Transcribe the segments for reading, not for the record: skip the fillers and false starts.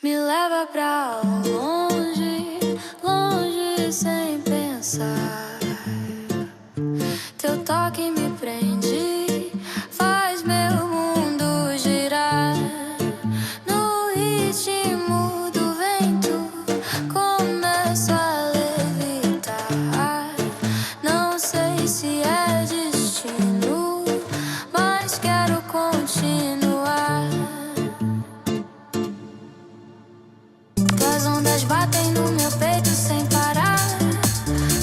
Me leva pra longe, longe sem pensar. Teu toque me prende, faz meu mundo girar. No ritmo do vento, começo a levitar. Não sei se é destino, mas quero continuar. As ondas batem no meu peito sem parar.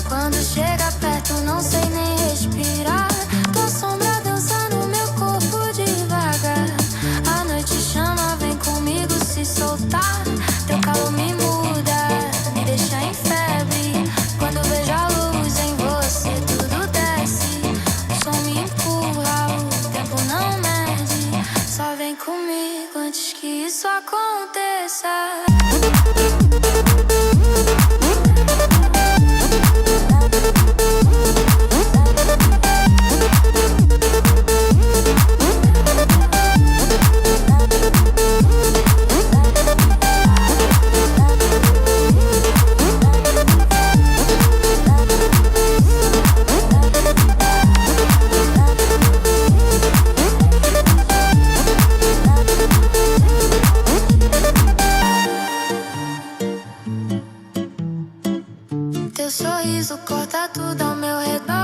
Quando chega perto não sei nem respirar. Tua sombra dança no meu corpo devagar. A noite chama, vem comigo se soltar. Teu calor me muda, me deixa em febre. Quando vejo a luz em você tudo desce. O som me empurra, o tempo não mede. Só vem comigo antes que isso aconteça. Teu sorriso corta tudo ao meu redor.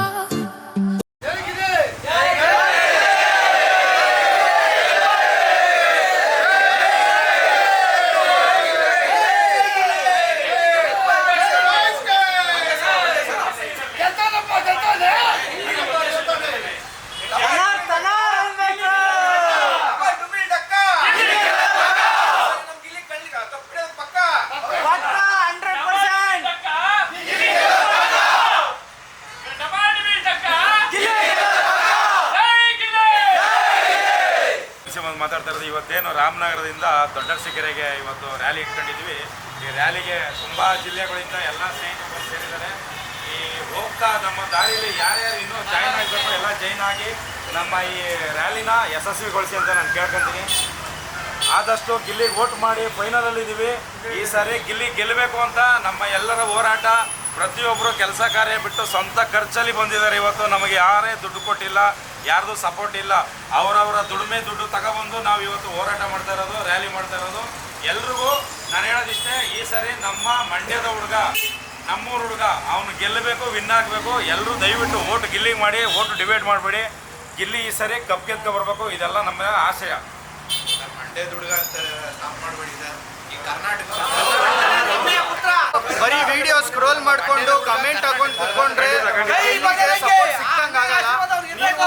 ಮಾತಾಡ್ತಾ ಇರೋದು ಇವತ್ತೇನು ರಾಮನಗರದಿಂದ ದೊಡ್ಡರಸೀಕೆರೆಗೆ ಇವತ್ತು rally ಇಟ್ಕೊಂಡಿದ್ವಿ. ಈ ರ್ಯಾಲಿಗೆ ತುಂಬ ಜಿಲ್ಲೆಗಳಿಂದ ಎಲ್ಲ ಸ್ನೇಹಿತರು ಸೇರಿದ್ದಾರೆ. ಈ ಹೋಗ್ತಾ ನಮ್ಮ ದಾರಿಯಲ್ಲಿ ಯಾರ್ಯಾರು ಇನ್ನೂ ಜಾಯ್ನ್ ಆಗಬೇಕು ಎಲ್ಲ ಜಾಯ್ನ್ ಆಗಿ ನಮ್ಮ ಈ ರ್ಯಾಲಿನ ಯಶಸ್ವಿಗೊಳಿಸಿ ಅಂತ ನಾನು ಕೇಳ್ಕೊತೀನಿ. ಆದಷ್ಟು ಗಿಲ್ಲಿಗೆ ವೋಟ್ ಮಾಡಿ ಫೈನಲಲ್ಲಿದ್ದೀವಿ. ಈ ಸಾರಿ ಗಿಲ್ಲಿ ಗೆಲ್ಲಬೇಕು ಅಂತ ನಮ್ಮ ಎಲ್ಲರ ಹೋರಾಟ. ಪ್ರತಿಯೊಬ್ಬರು ಕೆಲಸ ಕಾರ್ಯ ಬಿಟ್ಟು ಸ್ವಂತ ಖರ್ಚಲ್ಲಿ ಬಂದಿದ್ದಾರೆ. ಇವತ್ತು ನಮಗೆ ಯಾರೇ ದುಡ್ಡು ಕೊಟ್ಟಿಲ್ಲ, ಯಾರ್ದು ಸಪೋರ್ಟ್ ಇಲ್ಲ. ಅವರವರ ದುಡಿಮೆ ದುಡ್ಡು ತಗೊಬಂದು ನಾವು ಇವತ್ತು ಹೋರಾಟ ಮಾಡ್ತಾ ಇರೋದು, ರ್ಯಾಲಿ ಮಾಡ್ತಾ ಇರೋದು. ಎಲ್ರಿಗೂ ನಾನು ಹೇಳೋದಿಷ್ಟೇ, ಈ ಸಾರಿ ನಮ್ಮ ಮಂಡ್ಯದ ಹುಡುಗ, ನಮ್ಮೂರು ಹುಡುಗ, ಅವನು ಗೆಲ್ಲಬೇಕು, ವಿನ್ ಆಗಬೇಕು. ಎಲ್ಲರೂ ದಯವಿಟ್ಟು ವೋಟ್ ಗಿಲ್ಲಿಗೆ ಮಾಡಿ, ವೋಟ್ ಡಿವೈಡ್ ಮಾಡಬೇಡಿ. ಗಿಲ್ಲಿ ಈ ಸಾರಿ ಕಪ್ ಗೆದ್ಕೊ ಬರಬೇಕು, ಇದೆಲ್ಲ ನಮ್ಮ ಆಶಯ. ಮಂಡ್ಯದ ಹುಡುಗ ಅಂತ ಸ್ಟಾಪ್ ಮಾಡಬೇಡಿ ಸರ್. ಈ ಕರ್ನಾಟಕ ಬರೀ ವಿಡಿಯೋ ಸ್ಕ್ರೋಲ್ ಮಾಡ್ಕೊಂಡು ಕಮೆಂಟ್ ಹಾಕೊಂಡು ಕುತ್ಕೊಂಡ್ರೆ ಸಪೋರ್ಟ್ ಸಿಕ್ಕಂಗೆ ಆಗಲ್ಲ. ನೀವು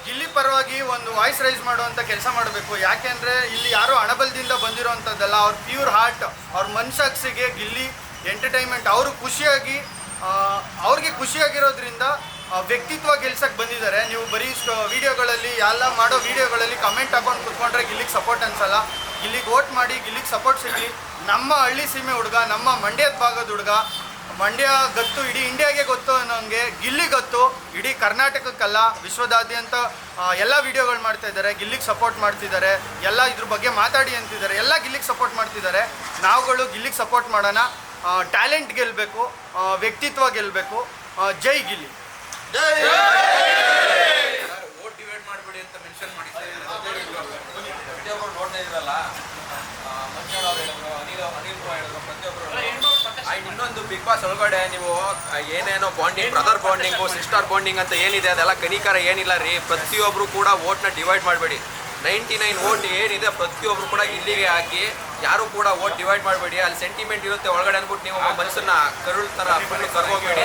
ಗಿಲ್ಲಿ ಪರವಾಗಿ ಒಂದು ವಾಯ್ಸ್ ರೈಸ್ ಮಾಡುವಂಥ ಕೆಲಸ ಮಾಡಬೇಕು. ಯಾಕೆಂದರೆ ಇಲ್ಲಿ ಯಾರೋ ಹಣಬಲದಿಂದ ಬಂದಿರೋವಂಥದ್ದಲ್ಲ. ಅವ್ರ ಪ್ಯೂರ್ ಹಾರ್ಟ್, ಅವ್ರ ಮನಸ್ಸಾಕ್ಷಿಗೆ ಗಿಲ್ಲಿ ಎಂಟರ್ಟೈನ್ಮೆಂಟ್. ಅವರು ಖುಷಿಯಾಗಿ, ಅವ್ರಿಗೆ ಖುಷಿಯಾಗಿರೋದ್ರಿಂದ ವ್ಯಕ್ತಿತ್ವ ಗೆಲ್ಸಕ್ಕೆ ಬಂದಿದ್ದಾರೆ. ನೀವು ಬರೀ ವಿಡಿಯೋಗಳಲ್ಲಿ ಎಲ್ಲ ಮಾಡೋ ವಿಡಿಯೋಗಳಲ್ಲಿ ಕಮೆಂಟ್ ಹಾಕೊಂಡು ಕುತ್ಕೊಂಡ್ರೆ ಗಿಲ್ಲಿಗೆ ಸಪೋರ್ಟ್ ಅನ್ಸಲ್ಲ. ಗಿಲ್ಲಿಗೆ ವೋಟ್ ಮಾಡಿ, ಗಿಲ್ಲಿಗೆ ಸಪೋರ್ಟ್ ಸಿಗಲಿ. ನಮ್ಮ ಹಳ್ಳಿ ಸೀಮೆ ಹುಡುಗ, ನಮ್ಮ ಮಂಡ್ಯದ ಭಾಗದ ಹುಡುಗ, ಮಂಡ್ಯ ಗೊತ್ತು, ಇಡೀ ಇಂಡಿಯಾಗೆ ಗೊತ್ತು ಅನ್ನೋಂಗೆ ಗಿಲ್ಲಿ ಗೊತ್ತು. ಇಡೀ ಕರ್ನಾಟಕಕ್ಕಲ್ಲ, ವಿಶ್ವದಾದ್ಯಂತ ಎಲ್ಲ ವಿಡಿಯೋಗಳು ಮಾಡ್ತಾ ಇದ್ದಾರೆ. ಗಿಲ್ಲಿಗೆ ಸಪೋರ್ಟ್ ಮಾಡ್ತಿದ್ದಾರೆ, ಎಲ್ಲ ಇದ್ರ ಬಗ್ಗೆ ಮಾತಾಡಿ ಅಂತಿದ್ದಾರೆ. ಎಲ್ಲ ಗಿಲ್ಲಿಗೆ ಸಪೋರ್ಟ್ ಮಾಡ್ತಿದ್ದಾರೆ. ನಾವುಗಳು ಗಿಲ್ಲಿಗೆ ಸಪೋರ್ಟ್ ಮಾಡೋಣ. ಟ್ಯಾಲೆಂಟ್ ಗೆಲ್ಲಬೇಕು, ವ್ಯಕ್ತಿತ್ವ ಗೆಲ್ಲಬೇಕು. ಜೈ ಗಿಲ್ಲಿ. ವೋಟ್ ಡಿವೈಡ್ ಮಾಡಬೇಡಿ ಅಂತ ಮೆನ್ಷನ್ ಮಾಡಿ. ಪ್ರತಿಯೊಬ್ಬರು ನೋಡ್ತಾ ಇದ್ರಲ್ಲ, ಮಂಜುಳವ್ರು ಹೇಳಿದ್ರು, ಅನಿಲ್ ಬ್ರೋ ಹೇಳಿದ್ರು, ಪ್ರತಿಯೊಬ್ಬರು. ಆ್ಯಂಡ್ ಇನ್ನೊಂದು ಬಿಗ್ ಬಾಸ್ ಒಳಗಡೆ ನೀವು ಏನೇನೋ bonding, brother bonding, sister bonding ಅಂತ ಏನಿದೆ ಅದೆಲ್ಲ ಕನಿಕರ ಏನಿಲ್ಲ ರೀ. ಪ್ರತಿಯೊಬ್ಬರು ಕೂಡ ವೋಟ್ನ ಡಿವೈಡ್ ಮಾಡಬೇಡಿ. 99 ವೋಟ್ ಏನಿದೆ ಪ್ರತಿಯೊಬ್ಬರು ಕೂಡ ಇಲ್ಲಿಗೆ ಹಾಕಿ, ಯಾರು ಕೂಡ ವೋಟ್ ಡಿವೈಡ್ ಮಾಡಬೇಡಿ. ಅಲ್ಲಿ ಸೆಂಟಿಮೆಂಟ್ ಇರುತ್ತೆ ಒಳಗಡೆ ಅಂದ್ಬಿಟ್ಟು ನೀವು ಮನಸ್ಸನ್ನ ಕರುಳ್ ಥರ ಫುಲ್ಲು ಕರ್ಕೋಬೇಡಿ.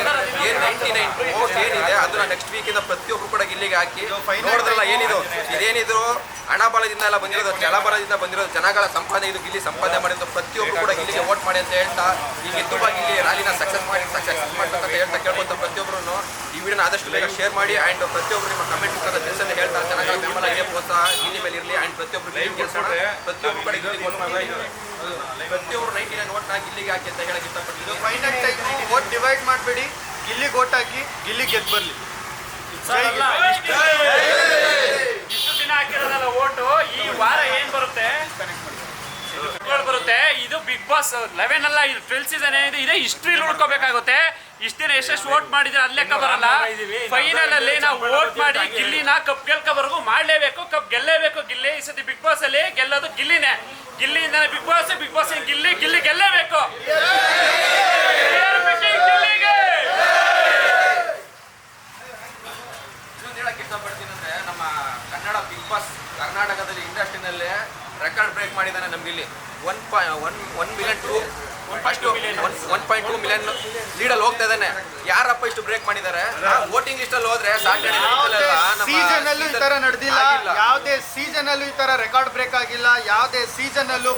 ಏನು 99 ವೋಟ್ ಏನಿದೆ ಅದನ್ನ ನೆಕ್ಸ್ಟ್ ವೀಕಿಂದ ಪ್ರತಿಯೊಬ್ಬರು ಕೂಡ ಇಲ್ಲಿಗೆ ಹಾಕಿ. ನೋಡಿದ್ರಲ್ಲ ಏನಿದು, ಇದೇನಿದ್ರು ಹಣ ಬಲದಿಂದ ಎಲ್ಲ ಬಂದಿರೋದು, ಜಲ ಬಲದಿಂದ ಬಂದಿರೋದು, ಜನಗಳ ಸಂಪಾದನೆ ಇದು. ಗಿಲ್ಲಿ ಸಂಪಾದನೆ ಮಾಡಿದ್ದು. ಪ್ರತಿಯೊಬ್ಬರು ಕೂಡ ಇಲ್ಲಿಗೆ ವೋಟ್ ಮಾಡಿ ಅಂತ ಹೇಳ್ತಾ, ಈಗ ತುಂಬ ಗಿಲ್ಲಿ ರ್ಯಾಲಿನ ಸಕ್ಸಸ್ ಮಾಡ್ಬೇಕಂತ ಹೇಳ್ತಾ ಕೇಳ್ಕೊಂತ ಪ್ರತಿಯೊಬ್ಬರು ಈ ವಿಡಿಯೋನ ಆದಷ್ಟು ಬೇಗ ಶೇರ್ ಮಾಡಿ. ಆ್ಯಂಡ್ ಪ್ರತಿಯೊಬ್ಬರು ನಿಮ್ಮ ಕಮೆಂಟ್ ಮುಖಾಂತರ ತಿಳಿಸಲು ಹೇಳ್ತಾ, ಜನಗಳ ಬೆಂಬಲ ಏನೇ ಪ್ರೋತ್ಸಾಹ ಗಿಲ್ಲಿ ಮೇಲೆ ಇರಲಿ. ಆ್ಯಂಡ್ ಪ್ರತಿಯೊಬ್ಬರು ಪ್ರತಿಯೊಬ್ಬರು ಕಡೆ ಪ್ರತಿಯೊಬ್ಬರು 99 ವೋಟ್ ಹಾಕಿ ಗಿಲ್ಲಿಗೆ ಹಾಕಿ ಅಂತ ಹೇಳಕ್ಕೆ ಇಷ್ಟಪಡ್ತೀನಿ. ಫೈನಲ್ ಟೈಮ್ ವೋಟ್ ಡಿವೈಡ್ ಮಾಡಬೇಡಿ, ಗಿಲ್ಲಿಗೆ ವೋಟ್ ಹಾಕಿ, ಗಿಲ್ಲಿ ಗೆದ್ದು ಬರಲಿ. ಇಷ್ಟು ದಿನ ಹಾಕಿರೋದಲ್ಲ ಓಟು, ಈ ವಾರ ಏನ್ ಬರುತ್ತೆ ಇದು ಬಿಗ್ ಬಾಸ್ 11 ಅಲ್ಲ, ಇದು 12 ಸೀಸನ್ ಏನಿದೆ ಇದೇ ಹಿಸ್ಟ್ರಿ ಉಳ್ಕೋಬೇಕಾಗುತ್ತೆ. ಇಷ್ಟ ದಿನ ಎಷ್ಟೆಷ್ಟು ವೋಟ್ ಮಾಡಿದ್ರೆ ಅದು ಲೆಕ್ಕ ಬರಲ್ಲ. ಫೈನಲ್ ಅಲ್ಲಿ ನಾವು ವೋಟ್ ಮಾಡಿ ಗಿಲ್ಲಿನ ಕಪ್ ಗೆಲ್ಕೋವರೆಗೂ ಮಾಡಲೇಬೇಕು, ಕಪ್ ಗೆಲ್ಲೇಬೇಕು. ಗಿಲ್ಲಿ ಈ ಸತಿ ಬಿಗ್ ಬಾಸ್ ಅಲ್ಲಿ ಗೆಲ್ಲೋದು ಗಿಲ್ಲಿನೇ. ಗಿಲ್ಲಿಯಿಂದ Bigg Boss, Bigg Boss Gilli, Gilli ಗೆಲ್ಲೇಬೇಕು. ಹೇಳಕ್ಕೆ ಇಷ್ಟಪಡ್ತೀನಿ ಅಂದ್ರೆ ನಮ್ಮ ಕನ್ನಡ ಬಿಗ್ ಬಾಸ್ ಕರ್ನಾಟಕದಲ್ಲಿ ಇಂಡಸ್ಟ್ರಿನಲ್ಲಿ ರೆಕಾರ್ಡ್ ಬ್ರೇಕ್ ಮಾಡಿದ್ದಾನೆ ನಮ್ಮ ಗಿಲ್ಲಿ. 1 ಮಿಲಿಯನ್ ಫಸ್ಟ್ 1.2 ಮಿಲಿಯನ್ ಲೀಡಲ್ಲಿ ಹೋಗ್ತಾ ಇದ್ದಾನೆ. ಯಾರಪ್ಪ ಇಷ್ಟು ಬ್ರೇಕ್ ಮಾಡಿದ್ದಾರೆ? ವೋಟಿಂಗ್ ಲಿಸ್ಟ್ ಅಲ್ಲಿ ಹೋದ್ರೆ ಸೀಸನ್ ಅಲ್ಲೂ ಈ ತರ ನಡೆದಿಲ್ಲ. ಯಾವುದೇ ಸೀಸನ್ ಅಲ್ಲೂ ಈ ತರ ರೆಕಾರ್ಡ್ ಬ್ರೇಕ್ ಆಗಿಲ್ಲ. ಯಾವುದೇ ಸೀಸನ್ ಅಲ್ಲೂ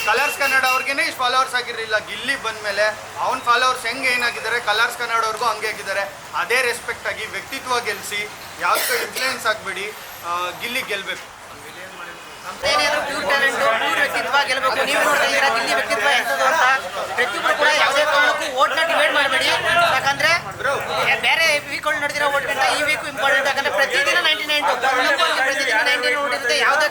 ಕಲರ್ಸ್ ಕನ್ನಡ ಅವ್ರಿಗೇನೆ ಇಷ್ಟು ಫಾಲೋವರ್ಸ್ ಆಗಿರಲಿಲ್ಲ. ಗಿಲ್ಲಿ ಬಂದ್ಮೇಲೆ ಅವ್ನ ಫಾಲೋವರ್ಸ್ ಹೆಂಗೆ ಏನಾಗಿದ್ದಾರೆ, ಕಲರ್ಸ್ ಕನ್ನಡ ಅವ್ರಿಗೂ ಹಂಗೆ ಆಗಿದ್ದಾರೆ. ಅದೇ ರೆಸ್ಪೆಕ್ಟ್ ಆಗಿ ವ್ಯಕ್ತಿತ್ವ ಗೆಲ್ಲಿಸಿ, ಯಾವುದಕ್ಕೂ ಇನ್ಫ್ಲೂಯೆನ್ಸ್ ಆಗಬೇಡಿ. ಗಿಲ್ಲಿ ಗೆಲ್ಲಬೇಕು. ಏನಾದರೂ ಪ್ಯೂರ್ ಟ್ಯಾಲೆಂಟ್, ಪ್ಯೂರ್ ವ್ಯಕ್ತಿತ್ವ ಗೆಲ್ಲಬೇಕು. ನೀವು ನೋಡ್ತಾ ಇದ್ದೀರಾ ಗಿಲ್ಲಿ ವ್ಯಕ್ತಿತ್ವ ಎಂಥದ್ದು ಅಂತ. ಪ್ರತಿಯೊಬ್ಬರು ಕೂಡ ಯಾವುದೇ ಕಾರಣಕ್ಕೂ ಓಟ್ನ ಡಿವೈಡ್ ಮಾಡಬೇಡಿ. ಯಾಕಂದ್ರೆ ಬೇರೆ ವೀಕ್ಗಳು ನಡೆದಿರೋ ಓಟ್ಗಿಂತ ಈ ವೀಕ್ ಇಂಪಾರ್ಟೆಂಟ್. ಯಾಕಂದ್ರೆ ಪ್ರತಿದಿನ 99 ಓಟ್ ಇರುತ್ತೆ. ಯಾವುದೇ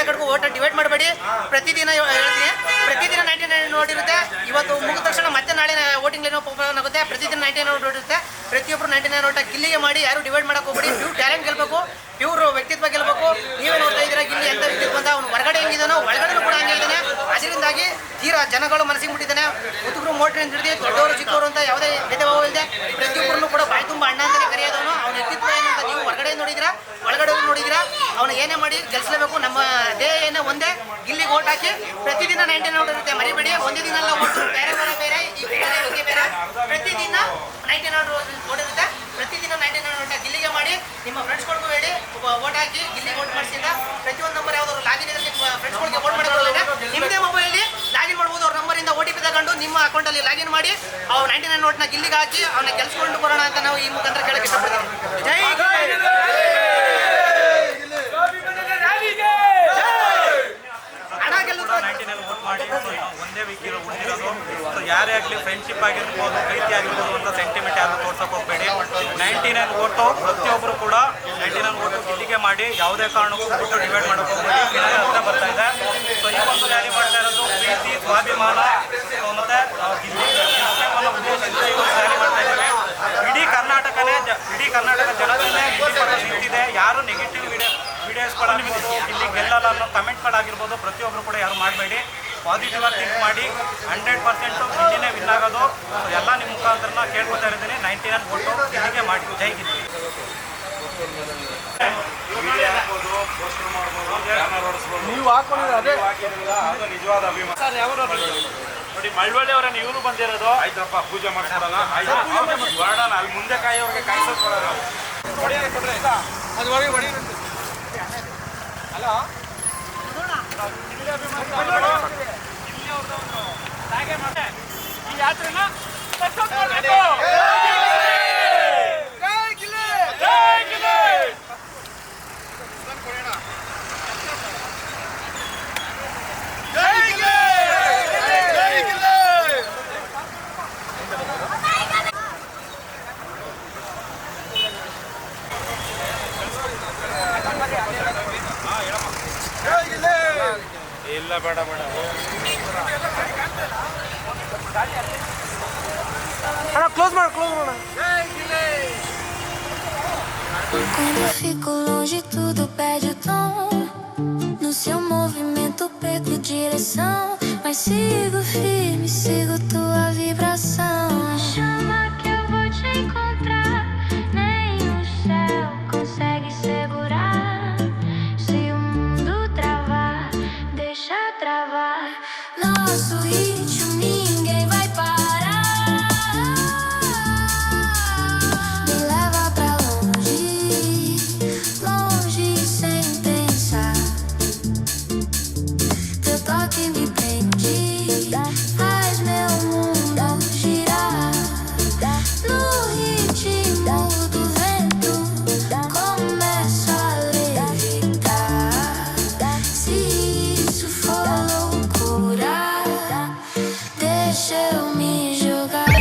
ಕಡೆಗೂ ಓಟ್ನ ಡಿವೈಡ್ ಮಾಡಬೇಡಿ. ಪ್ರತಿದಿನ ಹೇಳ್ತೀನಿ, ಪ್ರತಿದಿನ 99 ಓಟ್ ಇರುತ್ತೆ. ಇವತ್ತು ಮುಗಿದ ತಕ್ಷಣ ಮತ್ತೆ ನಾಳೆ ವೋಟಿಂಗ್ ಏನೋ ಓಪನ್ ಆಗುತ್ತೆ. ಪ್ರತಿದಿನ 99 ಓಟ್ ಇರುತ್ತೆ. ಪ್ರತಿಯೊಬ್ಬರು 99 ಓಟ ಗಿಲ್ಲಿಗೆ ಮಾಡಿ, ಯಾರು ಡಿವೈಡ್ ಮಾಡಕ್ಕೆ ಹೋಗ್ಬೇಡಿ. ಪ್ಯೂರ್ ಟ್ಯಾಲೆಂಟ್ ಗೆಲ್ಲಬೇಕು, ಪ್ಯೂರ್ ವ್ಯಕ್ತಿತ್ವ ಗೆಲ್ಲಬೇಕು. ನೀವೇ ನೋಡ್ತಾ ಇದ್ದೀರಾ ಗಿಲ್ಲಿ ಎಂತ ವ್ಯಕ್ತಿತ್ವ ಅಂತ. ಅವನು ಹೊರಗಡೆ ಹೆಂಗಿದಾನೋ ಒಳಗಡೆ ಕೂಡ ಹಂಗೆ ಇದ್ದಾನೆ. ಅದರಿಂದಾಗಿ ತೀರಾ ಜನಗಳು ಮನಸ್ಸಿಗೆ ಮುಟ್ಟಿದ್ದಾನೆ. ಮುತ್ತುಗರು ಮೋಟ್ರಿ ಅಂತ ಹಿಡಿದು ದೊಡ್ಡವರು ಚಿಕ್ಕವರು ಅಂತ ಯಾವುದೇ ಭೇದ ಭಾವ ಇಲ್ಲದೆ ಪ್ರತಿಯೊಬ್ಬರನ್ನು ಕೂಡ ಬಾಯಿ ತುಂಬ ಅಣ್ಣ ಅಂತಲೇ ಕರೆಯೋದವನು. ಅವನ ವ್ಯಕ್ತಿತ್ವ ಏನು ಅಂತ ನೀವು ಹೊರಗಡೆ ನೋಡಿದಿರಾ, ಒಳಗಡೆ ನೋಡಿದಿರಾ. ಅವನು ಏನೇ ಮಾಡಿ ಗೆಲ್ಲಿಸಲೇಬೇಕು. ನಮ್ಮ ದೇ ಏನೇ ಒಂದೇ ಗಿಲ್ಲಿಗೆ ಓಟ್ ಹಾಕಿ. ಪ್ರತಿದಿನ 99 ಓಟ್ ಇರುತ್ತೆ, ಮರಿಬೇಡಿ. ಒಂದೇ ದಿನ ಎಲ್ಲ ಓಟ್ ಬೇರೆ ಬೇರೆ ಬೇರೆ ಈ ಬೇರೆ ಬೇರೆ. ಪ್ರತಿದಿನ 99 ಓಟ್ ಇರುತ್ತೆ. ಪ್ರತಿದಿನ 99 ಓಟ ಗಿಲ್ಲಿಗೆ ಮಾಡಿ. ನಿಮ್ಮ ಫ್ರೆಂಡ್ಸ್ಗಳಿಗೂ ಹೇಳಿ ಓಟ್ ಹಾಕಿ ಗಿಲ್ಲಿಗೆ ಓಟ್ ಮಾಡಿಸಿದ. ಪ್ರತಿಯೊಂದು ನಂಬರ್ ಯಾವ್ದಾದ್ರು ಲಾಗಿನ್ ಇದ್ರೆ ನಿಮ್ಮ ಫ್ರೆಂಡ್ಸ್ಗಳಿಗೆ ಓಟ್ ಮಾಡಿಕೊಳ್ಳೋದ್ರೆ ನಿಮ್ಮದೇ ಮೊಬೈಲಲ್ಲಿ ಲಾಗಿನ್ ಮಾಡ್ಬೋದು. ಅವ್ರ ನಂಬರಿಂದ OTP ತಗೊಂಡು ನಿಮ್ಮ ಅಕೌಂಟಲ್ಲಿ ಲಾಗಿನ್ ಮಾಡಿ ಅವ್ರು 99 ಓಟ್ನ ಗಿಲ್ಲಿಗೆ ಹಾಕಿ ಅವನ್ನ ಗೆಲ್ಸ್ಕೊಂಡು ಬರೋಣ ಅಂತ ನಾವು ಈ ಮುಖಾಂತರ ಕೇಳಕ್ಕೆ ಇಷ್ಟಪಡ್ತೀವಿ. ಜೈ ಹಣ ಗೆಲ್ಲೋದು 99 ವೋಟ್ ಮಾಡಿ. ಒಂದೇ ವೀಕ್ ಉಳಿದಿರೋದು. ಸೊ ಯಾರೇ ಆಗಲಿ ಫ್ರೆಂಡ್ಶಿಪ್ ಆಗಿರ್ಬೋದು, ಪ್ರೀತಿ ಆಗಿರ್ಬೋದು ಅಂತ ಸೆಂಟಿಮೆಂಟ್ ಯಾರು ತೋರ್ಸಕ್ಕೆ ಹೋಗಬೇಡಿ. 99 ವೋಟು ಪ್ರತಿಯೊಬ್ಬರು ಕೂಡ 99 ವೋಟು ಗಿಲ್ಲಿಗೆ ಮಾಡಿ. ಯಾವುದೇ ಕಾರಣಕ್ಕೂ ವೋಟು ಡಿವೈಡ್ ಮಾಡೋಕೆ ಹೋಗಬೇಡಿ. ಫಿನಾಲೆ ಅಂತ ಬರ್ತಾ ಇದೆ. ಸೊ ಈ ಒಂದು ರ್ಯಾಲಿ ಮಾಡ್ತಾ ಇರೋದು ಪ್ರೀತಿ, ಸ್ವಾಭಿಮಾನ ಮತ್ತು ಗಿಲ್ಲಿ ಗೆಲ್ಸಕ್ಕೆ ಉದ್ದೇಶದಿಂದ ಈ ಒಂದು ರ್ಯಾಲಿ ಮಾಡ್ತಾ ಇದ್ದೇವೆ. ಇಡೀ ಕರ್ನಾಟಕ ಜನತೆಯೇ ಗಿಲ್ಲಿ ಪರ ನಿಂತಿದೆ. ಯಾರು ನೆಗೆಟಿವ್ ವಿಡಿಯೋಸ್ಗಳಾಗಿರ್ಬೋದು, ಗಿಲ್ಲಿ ಗೆಲ್ಲಲ್ಲ ಅನ್ನೋ ಕಮೆಂಟ್ಗಳಾಗಿರ್ಬೋದು ಪ್ರತಿಯೊಬ್ಬರು ಕೂಡ ಯಾರು ಮಾಡಬೇಡಿ. ಪಾಸಿಟಿವ್ ಆಗಿ ಥಿಂಕ್ ಮಾಡಿ. 100% ಗಿಲ್ಲಿನೇ ವಿನ್ ಆಗೋದು. ಎಲ್ಲ ನಿಮ್ಮ ಮುಖಾಂತರ ಕೇಳ್ಕೊತಾ ಇದ್ದೀನಿ. 99 ವೋಟು ಗಿಲ್ಲಿಗೆ ಮಾಡಿ. ಜೈ ಗಿಲ್ಲಿ. ನೀವು ಹಾಕೊಂಡಿದ್ರೆ ಅದೇ ಅದು ನಿಜವಾದ ಅಭಿಮಾನ. ನೋಡಿ ಮಳವಳ್ಳಿ ಅವರನ್ನು ಇವರು ಬಂದಿರೋದು. ಆಯ್ತಪ್ಪ, ಪೂಜೆ ಮಾಡ್ಕೊಡೋಣ. ಹೊರಡೋಣ. ಅಲ್ಲಿ ಮುಂದೆ ಕಾಯೋರಿಗೆ ಕಾಯಿಸೋದು ಕೊಡೋಣ. ಅದು ಹೋಗಿ ಹೊಡಿ. ಹಲೋ, ಈ ಯಾತ್ರೆನ ಇಲ್ಲ, ಬೇಡ ಬೇಡ. ಕ್ಲೋಸ್ ಮಾಡ. Quando eu fico longe tudo perde o tom. No seu movimento perco direção, mas sigo firme, sigo tua vibração. Chama que eu vou te encontrar. Nem o céu consegue segurar. Se o mundo travar, deixa travar. Nosso ritmo ninguém vai parar. Me leva pra longe, longe sem pensar. Teu toque me prende, faz meu mundo girar. No ritmo do vento, começo a levitar. Se isso for loucura, deixa eu me jogar.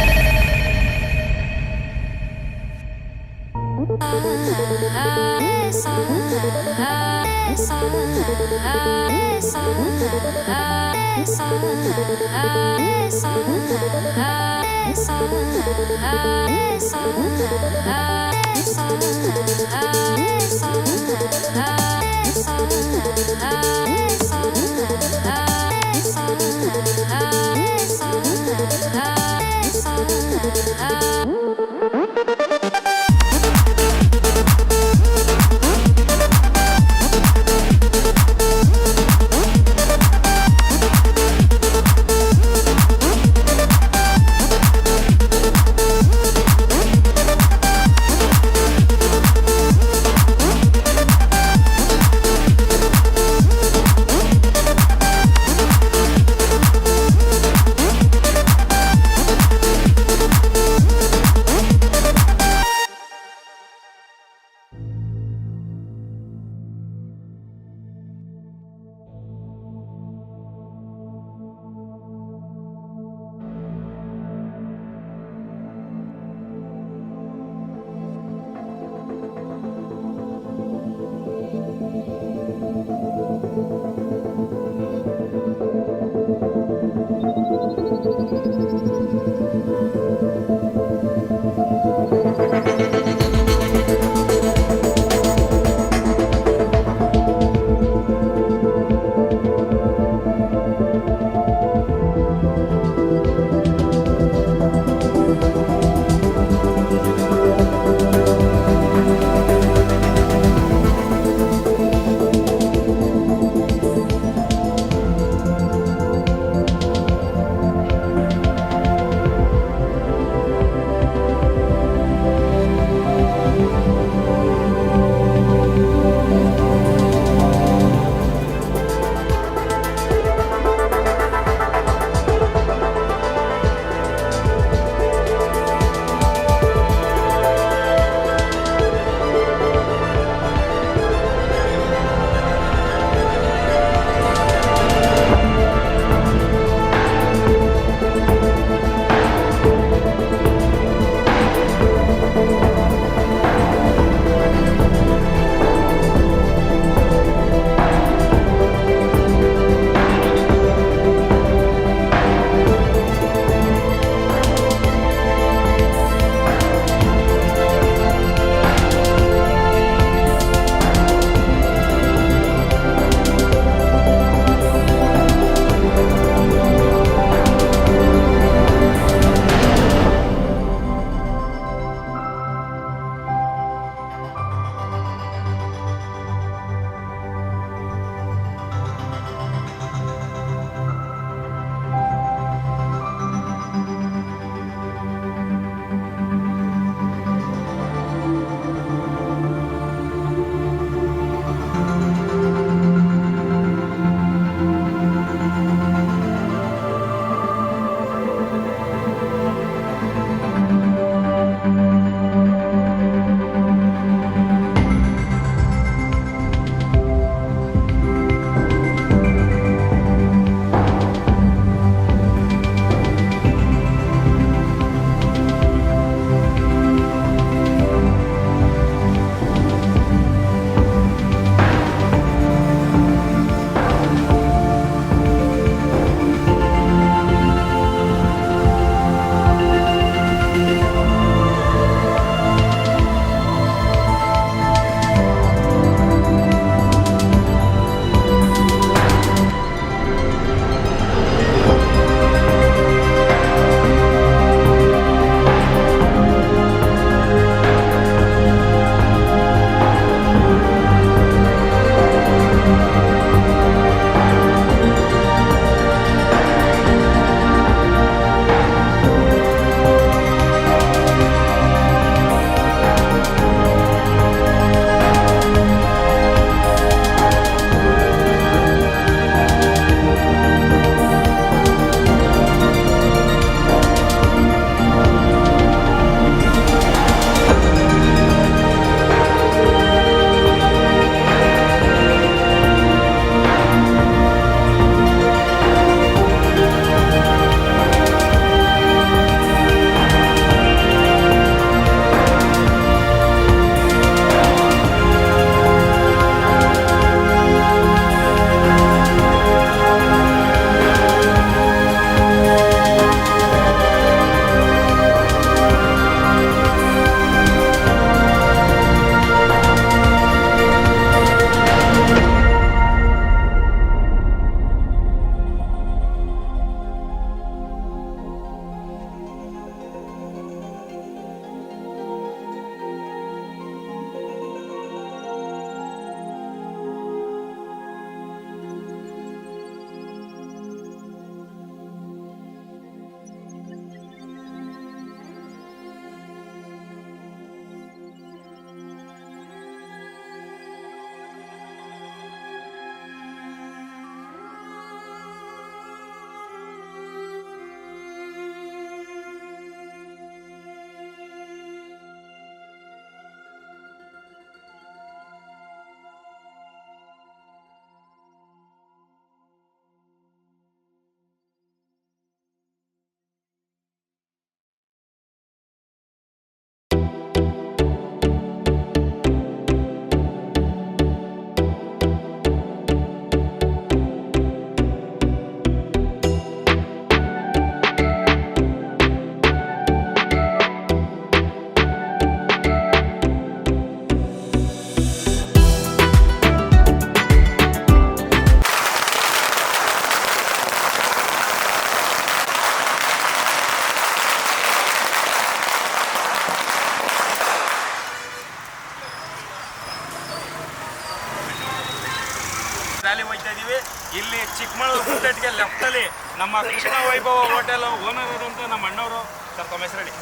ಹೋಟೆಲಲ್ಲಿ ನಮ್ಮ ಕೃಷ್ಣ ವೈಭವ hotel owner ಅಂತ ನಮ್ಮ ಅಣ್ಣವರು sir ತಮ್ಮ ಹೆಸರು ಹೇಳಿ.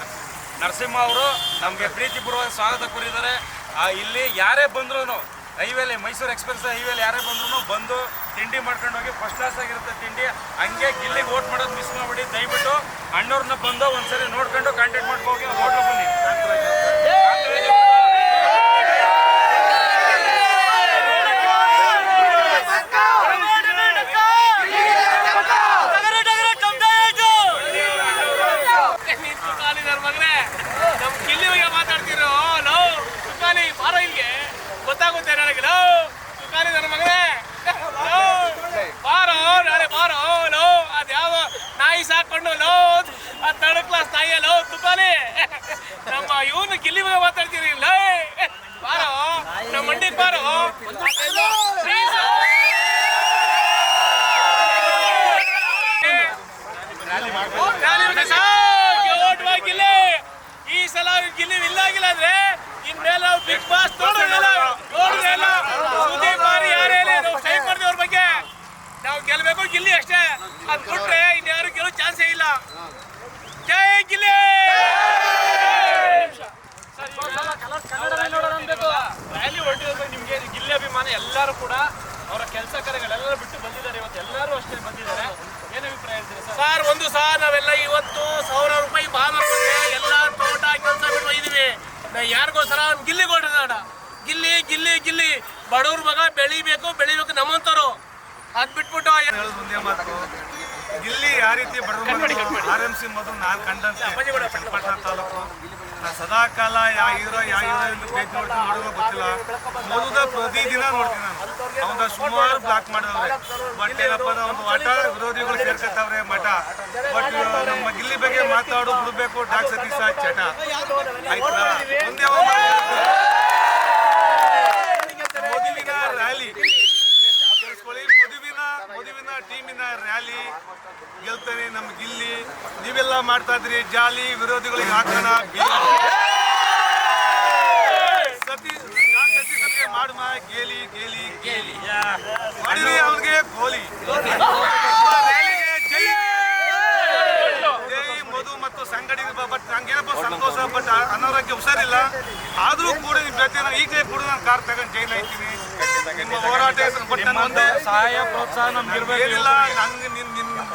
ನರಸಿಂಹ ಅವರು ನಮಗೆ ಪ್ರೀತಿಪೂರ್ವಕ ಸ್ವಾಗತ ಕೋರಿದ್ದಾರೆ. ಇಲ್ಲಿ ಯಾರೇ ಬಂದ್ರೂ ಹೈವೇಲಿ ಮೈಸೂರು ಎಕ್ಸ್ಪ್ರೆಸ್ ಹೈವೇಲಿ ಯಾರೇ ಬಂದ್ರೂ ಬಂದು ತಿಂಡಿ ಮಾಡ್ಕೊಂಡು ಹೋಗಿ ಫಸ್ಟ್ ಕ್ಲಾಸ್ ಆಗಿರುತ್ತೆ ತಿಂಡಿ. ಹಂಗೆ ಗಿಲ್ಲಿಗೆ ವೋಟ್ ಮಾಡೋದು ಮಿಸ್ ಮಾಡಿಬಿಡಿ. ದಯವಿಟ್ಟು ಅಣ್ಣವ್ರನ್ನ ಬಂದು ಒಂದ್ಸರಿ ನೋಡ್ಕೊಂಡು ಕಾಂಟ್ಯಾಕ್ಟ್ ಮಾಡ್ಕೋಗಿ ಹೋಟ್ಲು ಬನ್ನಿ. ಗೊತ್ತಾಗುತ್ತೆ ನನಗೆ ತುಕಾಲಿ ನನ್ನ ಮಗನೇ ಬಾರೋ ನಾಳೆ ಬಾರೋ ಅದ್ಯಾವ ನಾಯಿ ಸಾಕೊಂಡು ಥರ್ಡ್ ಕ್ಲಾಸ್ ನಾಯಿಯ ತುಕಾಲಿ ನಮ್ಮ ಇವನು ಗಿಲ್ಲಿ ಮಗ ಮಾತಾಡ್ತೀರಿ ಬಾರೋ ನಮ್ಮ ಮಂಡಿಗೆ ಬಾರೋ ಗಿಲ್ಲಿ ಈ ಸಲ ಗಿಲ್ಲಿ ಇಲ್ಲ ಆಗಿಲ್ಲ ಅಂದ್ರೆ ಇನ್ಮೇಲೆ ನಾವು ಬಿಗ್ ಬಾಸ್ ನೋಡೋದಿಲ್ಲ ಸುದೀಪ್ ಬಾರಿ ಯಾರೇ ನಾವು ಟೈಪ್ ಮಾಡ್ತೀವಿ ಅವ್ರ ಬಗ್ಗೆ. ನಾವು ಗೆಲ್ಬೇಕು ಗಿಲ್ಲಿ ಅಷ್ಟೇ, ಅದ್ ಬಿಟ್ರೆ ಇನ್ಯಾರು ಗೆಲ್ಲೋ ಚಾನ್ಸೇ ಇಲ್ಲ. ಜೈ ಗಿಲ್ಲಿ. ರ್ಯಾಲಿ ಹೊರಟಿರೋದು ನಿಮ್ಗೆ ಗಿಲ್ಲಿ ಅಭಿಮಾನ ಎಲ್ಲರೂ ಕೂಡ ಅವರ ಕೆಲಸ ಕಾರ್ಯಗಳೆಲ್ಲರೂ ಬಿಟ್ಟು ಬಂದಿದ್ದಾರೆ. ಇವತ್ತು ಎಲ್ಲರೂ ಅಷ್ಟೇ ಬಂದಿದ್ದಾರೆ. ಏನು ಅಭಿಪ್ರಾಯ ಹೇಳ್ತೀರಾ ಸರ್? ಒಂದು ನಾವೆಲ್ಲ ಇವತ್ತು 1000 ರೂಪಾಯಿ ಬಾ ಮಾಡ್ಕೊಂಡ್ರೆ ಎಲ್ಲ ತೋಟ ಕೆಲಸ ಬಿಟ್ಟು ಇದೀವಿ. ಯಾರಿಗೋಸ್ಕರ ಗಿಲ್ಲಿ ಕೊಡ್ರ ಗಿಲ್ಲಿ ಗಿಲ್ಲಿ ಗಿಲ್ಲಿ ಬಡವ್ರ ಮಗ ಬೆಳಿಬೇಕು ನಮ್ಮಂತವ್ರು. ಅದ್ ಬಿಟ್ಬಿಟ್ಟು ಒಂದೇ ಮಾತು, ಗಿಲ್ಲಿ ಯಾವ ರೀತಿ ಬಡವರು RMC ಮೊದಲು ನಾನು ಕಂಡಂತೆ ಚನ್ನಪಟ್ಟಣ ತಾಲೂಕು ಸದಾ ಕಾಲ ಯಾವ ಹೀರೋ ಎಂದು ಪೇಜ್ ನೋಡೋದು ಗೊತ್ತಿಲ್ಲ. ಮೊದಲ ಪ್ರತಿದಿನ ನೋಡ್ತೀನಿ ನಾನು. ಅವನ ಸುಮಾರು ಬ್ಲಾಕ್ ಮಾಡಿದವ್ರೆ. ಬಟ್ ಏನಪ್ಪ ಒಂದು ಆಟ ವಿರೋಧಿಗಳು ಸೇರ್ಕತ್ತವ್ರೆ ಮಠ. ಬಟ್ ನಮ್ಮ ಗಿಲ್ಲಿ ಬಗ್ಗೆ ಮಾತಾಡೋ ಬಿಡ್ಬೇಕು ಡಾಕ್ ಸತೀಶ ಚಟ ಆಯ್ತಾ. ಒಂದೇ ಮದುವಿನ ರ್ಯಾಲಿ ಕೇಳಿಸ್ಕೊಳ್ಳಿ. ಮದುವಿನ ಟೀಮಿನ ರ್ಯಾಲಿ ಗೆಲ್ತಾನೆ ನಮ್ಮ ಗಿಲ್ಲಿ. ನೀವೆಲ್ಲ ಮಾಡ್ತಾ ಇದ್ರಿ ಜಾಲಿ, ವಿರೋಧಿಗಳಿಗೆ ಹಾಕೋಣ ಸತೀಶನ್ಗೆ ಮಾಡುವ ಗೇಲಿ ಗೇಲಿ ಗೇಲಿ ಮಾಡಿರಿ ಅವ್ನಿಗೆ ಕೋಲಿ. ಜೈ ಮಧು ಮತ್ತು ಸಂಗಡಿ. ಬಟ್ ನಂಗೇನಪ್ಪ ಸಂತೋಷ, ಬಟ್ ಅನಾರೋಗ್ಯ ಹುಷಾರಿಲ್ಲ. ಆದ್ರೂ ಕೂಡ ನೀವು ಜೊತೆ ಈಗಲೇ ಕೂಡ ನಾನು ಕಾರ್ ತಗೊಂಡು ಜೈನ್ ಆಯ್ತೀನಿ. ನಿಮ್ಮ ಹೋರಾಟ ಬಟ್ ನಾನು ಒಂದೇ ಸಹಾಯ ಪ್ರೋತ್ಸಾಹ ನಮ್ಗೆ ಏನಿಲ್ಲ. ನಂಗೆ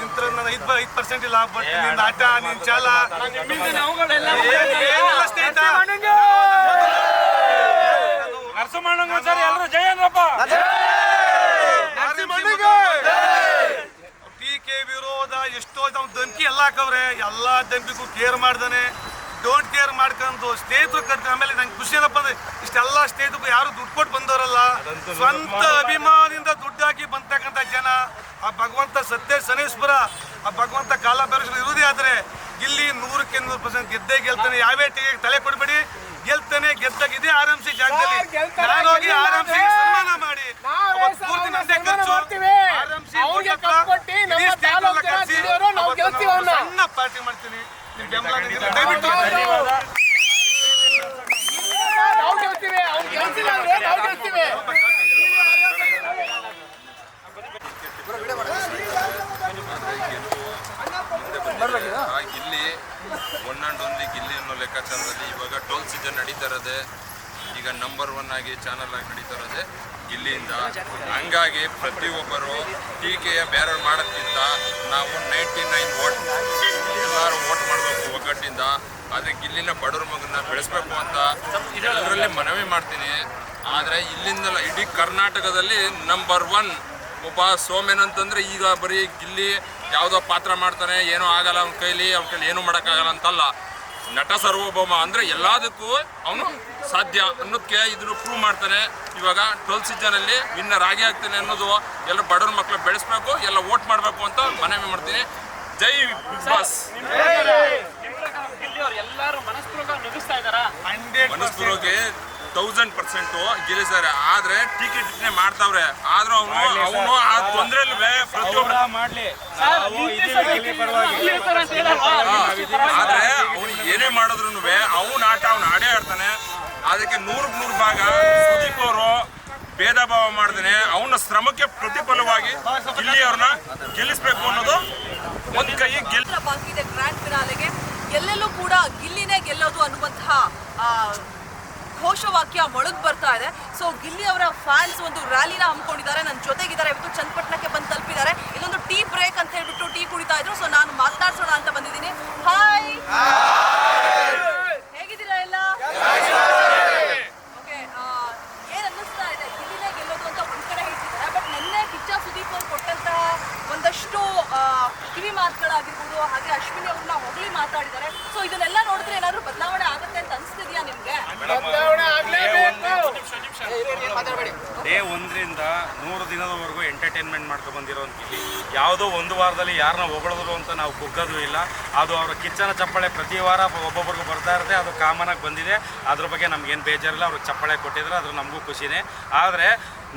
ನಿಂತ್ರ 5% ಇಲ್ಲ. ಬಟ್ ನಿನ್ನ ಆಟ ನಿನ್ ಚಾಲ ಏನಿಲ್ಲ ಸ್ನೇಹಿತ. ನರಸಿಂಹಣ್ಣ ಸರ್ ಎಲ್ಲರೂ ಜೈ ಅಂದ್ರಪ್ಪ. ಟೀಕೆ ವಿರೋಧ ಎಷ್ಟೋ ಧಮ್ಕಿ ಎಲ್ಲ ಹಾಕವ್ರೆ. ಎಲ್ಲ ಧಮ್ಕಿಗೂ ಕೇರ್ ಮಾಡ್ದಾನೆ, ಡೋಂಟ್ ಕೇರ್ ಮಾಡ್ಕೊಂಡು ಸ್ನೇಹಿತರು ಕರ್ತ. ಆಮೇಲೆ ನಂಗೆ ಖುಷಿ ಏನಪ್ಪ ಅಂದ್ರೆ ಇಷ್ಟೆಲ್ಲ ಸ್ನೇಹಿತರು ಯಾರು ದುಡ್ಡು ಕೊಟ್ಟು ಬಂದವರಲ್ಲ, ಸ್ವಂತ ಅಭಿಮಾನದಿಂದ ದುಡ್ಡು ಹಾಕಿ ಬಂತಕ್ಕಂಥ ಜನ. ಆ ಭಗವಂತ ಸತ್ಯ ಶನೇಶ್ವರ, ಆ ಭಗವಂತ ಕಾಲ ಬೆರೆಸ ಇರುವುದೇ ಆದ್ರೆ ಗಿಲ್ಲಿ 100ಕ್ಕೆ 100% ಗೆದ್ದೇ ಗೆಲ್ತಾನೆ. ಯಾವೇ ತಲೆ ಕೊಡ್ಬೇಡಿ, ಗೆಲ್ತಾನೆ. ಗೆದ್ದಾಗ ಇದೇ RMC ಜಾಗದಲ್ಲಿ ನಾನು ಹೋಗಿ RMC ಸನ್ಮಾನ ಮಾಡಿ ಪೂರ್ತಿ ನಂದೇ ಖರ್ಚು RMC ಸಣ್ಣ ಪಾರ್ಟಿ ಮಾಡ್ತೀನಿ. ನಿಮ್ ಬೆಂಬಲ ದಯವಿಟ್ಟು ಗಿಲ್ಲಿ ಒಂದೊಂದು ಗಿಲ್ಲಿ ಅನ್ನೋ ಲೆಕ್ಕಾಚಾರದಲ್ಲಿ ಇವಾಗ 12 ಸೀಸನ್ ನಡೀತಾ ಇರೋದೆ. ಈಗ ನಂಬರ್ 1 ಆಗಿ ಚಾನಲ್ ಆಗಿ ನಡೀತಾ ಇರೋದೆ ಗಿಲ್ಲಿಯಿಂದ. ಹಂಗಾಗಿ ಪ್ರತಿಯೊಬ್ಬರು ಟೀಕೆಯ ಬೇರೆಯವ್ರು ಮಾಡೋದ್ಕಿಂತ ನಾವು 99 ವೋಟ್ ಎಲ್ಲರೂ ವೋಟ್ ಮಾಡಬೇಕು ಒಗ್ಗಟ್ಟಿಂದ. ಆದರೆ ಗಿಲ್ಲಿನ ಬಡವ್ರ ಮಗನ್ನ ಬೆಳೆಸ್ಬೇಕು ಅಂತ ಎಲ್ಲರಲ್ಲಿ ಮನವಿ ಮಾಡ್ತೀನಿ. ಆದರೆ ಇಲ್ಲಿಂದಲ್ಲ, ಇಡೀ ಕರ್ನಾಟಕದಲ್ಲಿ ನಂಬರ್ 1 ಒಬ್ಬ ಸೋಮೇನ್ ಅಂತಂದರೆ ಈಗ ಬರೀ ಗಿಲ್ಲಿ ಯಾವುದೋ ಪಾತ್ರ ಮಾಡ್ತಾನೆ, ಏನೂ ಆಗಲ್ಲ ಅವ್ನ ಕೈಲಿ ಏನೂ ಮಾಡೋಕ್ಕಾಗಲ್ಲ ಅಂತಲ್ಲ. ನಟ ಸಾರ್ವಭೌಮ ಅಂದರೆ ಎಲ್ಲದಕ್ಕೂ ಅವನು ಸಾಧ್ಯ ಅನ್ನೋದಕ್ಕೆ ಇದನ್ನು ಪ್ರೂವ್ ಮಾಡ್ತಾನೆ. ಇವಾಗ 12 ಸೀಸನಲ್ಲಿ ವಿನ್ನರ್ ಆಗೇ ಆಗ್ತಾನೆ ಅನ್ನೋದು ಎಲ್ಲ ಬಡವ್ರ ಮಕ್ಕಳು ಬೆಳೆಸ್ಬೇಕು, ಎಲ್ಲ ವೋಟ್ ಮಾಡಬೇಕು ಅಂತ ಮನವಿ ಮಾಡ್ತೀನಿ. ಜೈ ಬಿಗ್ ಬಾಸ್. ಮನಸ್ಪೂರ್ವಕ 1000% ಗೆಲ್ಲಿಸ್ತಾರೆ. ಆದ್ರೆ ಟಿಕೆಟ್ ಮಾಡ್ತಾವ್ರೆ. ಆದ್ರೂ ಅವನು ಆ ತೊಂದ್ರೆಲ್ಲೂ ಪ್ರತಿಯೊಬ್ಬರು ಆದ್ರೆ ಅವ್ನು ಏನೇ ಮಾಡಿದ್ರು ಅವನ ಆಟ ಅವ್ನು ಆಡೇ ಆಡ್ತಾನೆ. ಅದಕ್ಕೆ 100ಕ್ಕೆ 100 ಭಾಗ ಸುದೀಪ್ ಅವರು ಭೇದ ಭಾವ ಮಾಡ್ದೇನೆ ಅವನ ಶ್ರಮಕ್ಕೆ ಪ್ರತಿಫಲವಾಗಿ ಗಿಲ್ಲಿಯವ್ರನ್ನ ಗೆಲ್ಲಿಸ್ಬೇಕು ಅನ್ನೋದು ಒಂದು ಕೈ ಬಾಕಿ ಇದೆ ಗ್ರ್ಯಾಂಡ್ ಫಿನಾಲೆಗೆ. ಎಲ್ಲೆಲ್ಲೂ ಕೂಡ ಗಿಲ್ಲಿನೇ ಗೆಲ್ಲೋದು ಅನ್ನುವಂತಹ ಘೋಷವಾಕ್ಯ ಮೊಳಗ್ ಬರ್ತಾ ಇದೆ. ಸೊ ಗಿಲ್ಲಿ ಅವರ ಫ್ಯಾನ್ಸ್ ಒಂದು ರ್ಯಾಲಿನ ಹಮ್ಮಿಕೊಂಡಿದ್ದಾರೆ, ನನ್ನ ಜೊತೆಗಿದ್ದಾರೆ. ಇವತ್ತು ಚನ್ನಪಟ್ಟಣಕ್ಕೆ ಬಂದು ತಲುಪಿದ್ದಾರೆ. ಇಲ್ಲೊಂದು ಟೀ ಬ್ರೇಕ್ ಅಂತ ಹೇಳ್ಬಿಟ್ಟು ಟೀ ಕುಡಿತಾ ಇದ್ರು. ಸೊ ನಾನು ಮಾತನಾಡ್ಸೋಣ ಅಂತ ಬಂದಿದ್ದೀನಿ. ಹಾಯ್, ಹೇಗಿದ್ದೀರಾ ಎಲ್ಲ? ಓಕೆ, ಏನ್ ಅನ್ನಿಸ್ತಾ ಇದೆ? ಗಿಲ್ಲಿನೇ ಗೆಲ್ಲೋದು ಅಂತ ಒಂದ್ ಕಡೆ ಹೇಳ್ತಿದ್ದಾರೆ, ಬಟ್ ನಿನ್ನೆ ಕಿಚ್ಚ ಸುದೀಪ್ ಅವ್ರು ಕೊಟ್ಟಂತಹ ಒಂದಷ್ಟು ಕಿವಿ ಮಾತುಗಳಾಗಿರ್ಬೋದು, ಹಾಗೆ ಅಶ್ವಿನಿ ಅವ್ರನ್ನ ಹೊಗಳಿ ಮಾತಾಡಿದ್ದಾರೆ. ಸೊ ಇದನ್ನೆಲ್ಲ ನೋಡಿದ್ರೆ ಏನಾದ್ರು ಬದಲಾವಣೆ ಆಗುತ್ತೆ ಅಂತ ಅನ್ಸ್ತಿದ್ಯಾ ನಿಮ್ಗೆ? ಡೇ 1ರಿಂದ 100 ದಿನದವರೆಗೂ ಎಂಟರ್ಟೈನ್ಮೆಂಟ್ ಮಾಡ್ಕೊಂಡು ಬಂದಿರೋ ಗಿಲ್ಲಿ ಯಾವುದೋ ಒಂದು ವಾರದಲ್ಲಿ ಯಾರನ್ನ ಹೊಗಳಿದ್ರು ಅಂತ ನಾವು ಕುಗ್ಗೋದು ಇಲ್ಲ. ಅದು ಅವರ ಕಿಚ್ಚನ ಚಪ್ಪಾಳೆ ಪ್ರತಿ ವಾರ ಒಬ್ಬೊಬ್ರಿಗೂ ಬರ್ತಾ ಇರುತ್ತೆ, ಅದು ಕಾಮನಾಗಿ ಬಂದಿದೆ. ಅದ್ರ ಬಗ್ಗೆ ನಮ್ಗೇನು ಬೇಜಾರಿಲ್ಲ. ಅವ್ರಿಗೆ ಚಪ್ಪಾಳೆ ಕೊಟ್ಟಿದ್ರೆ ಅದ್ರ ನಮಗೂ ಖುಷಿನೇ. ಆದರೆ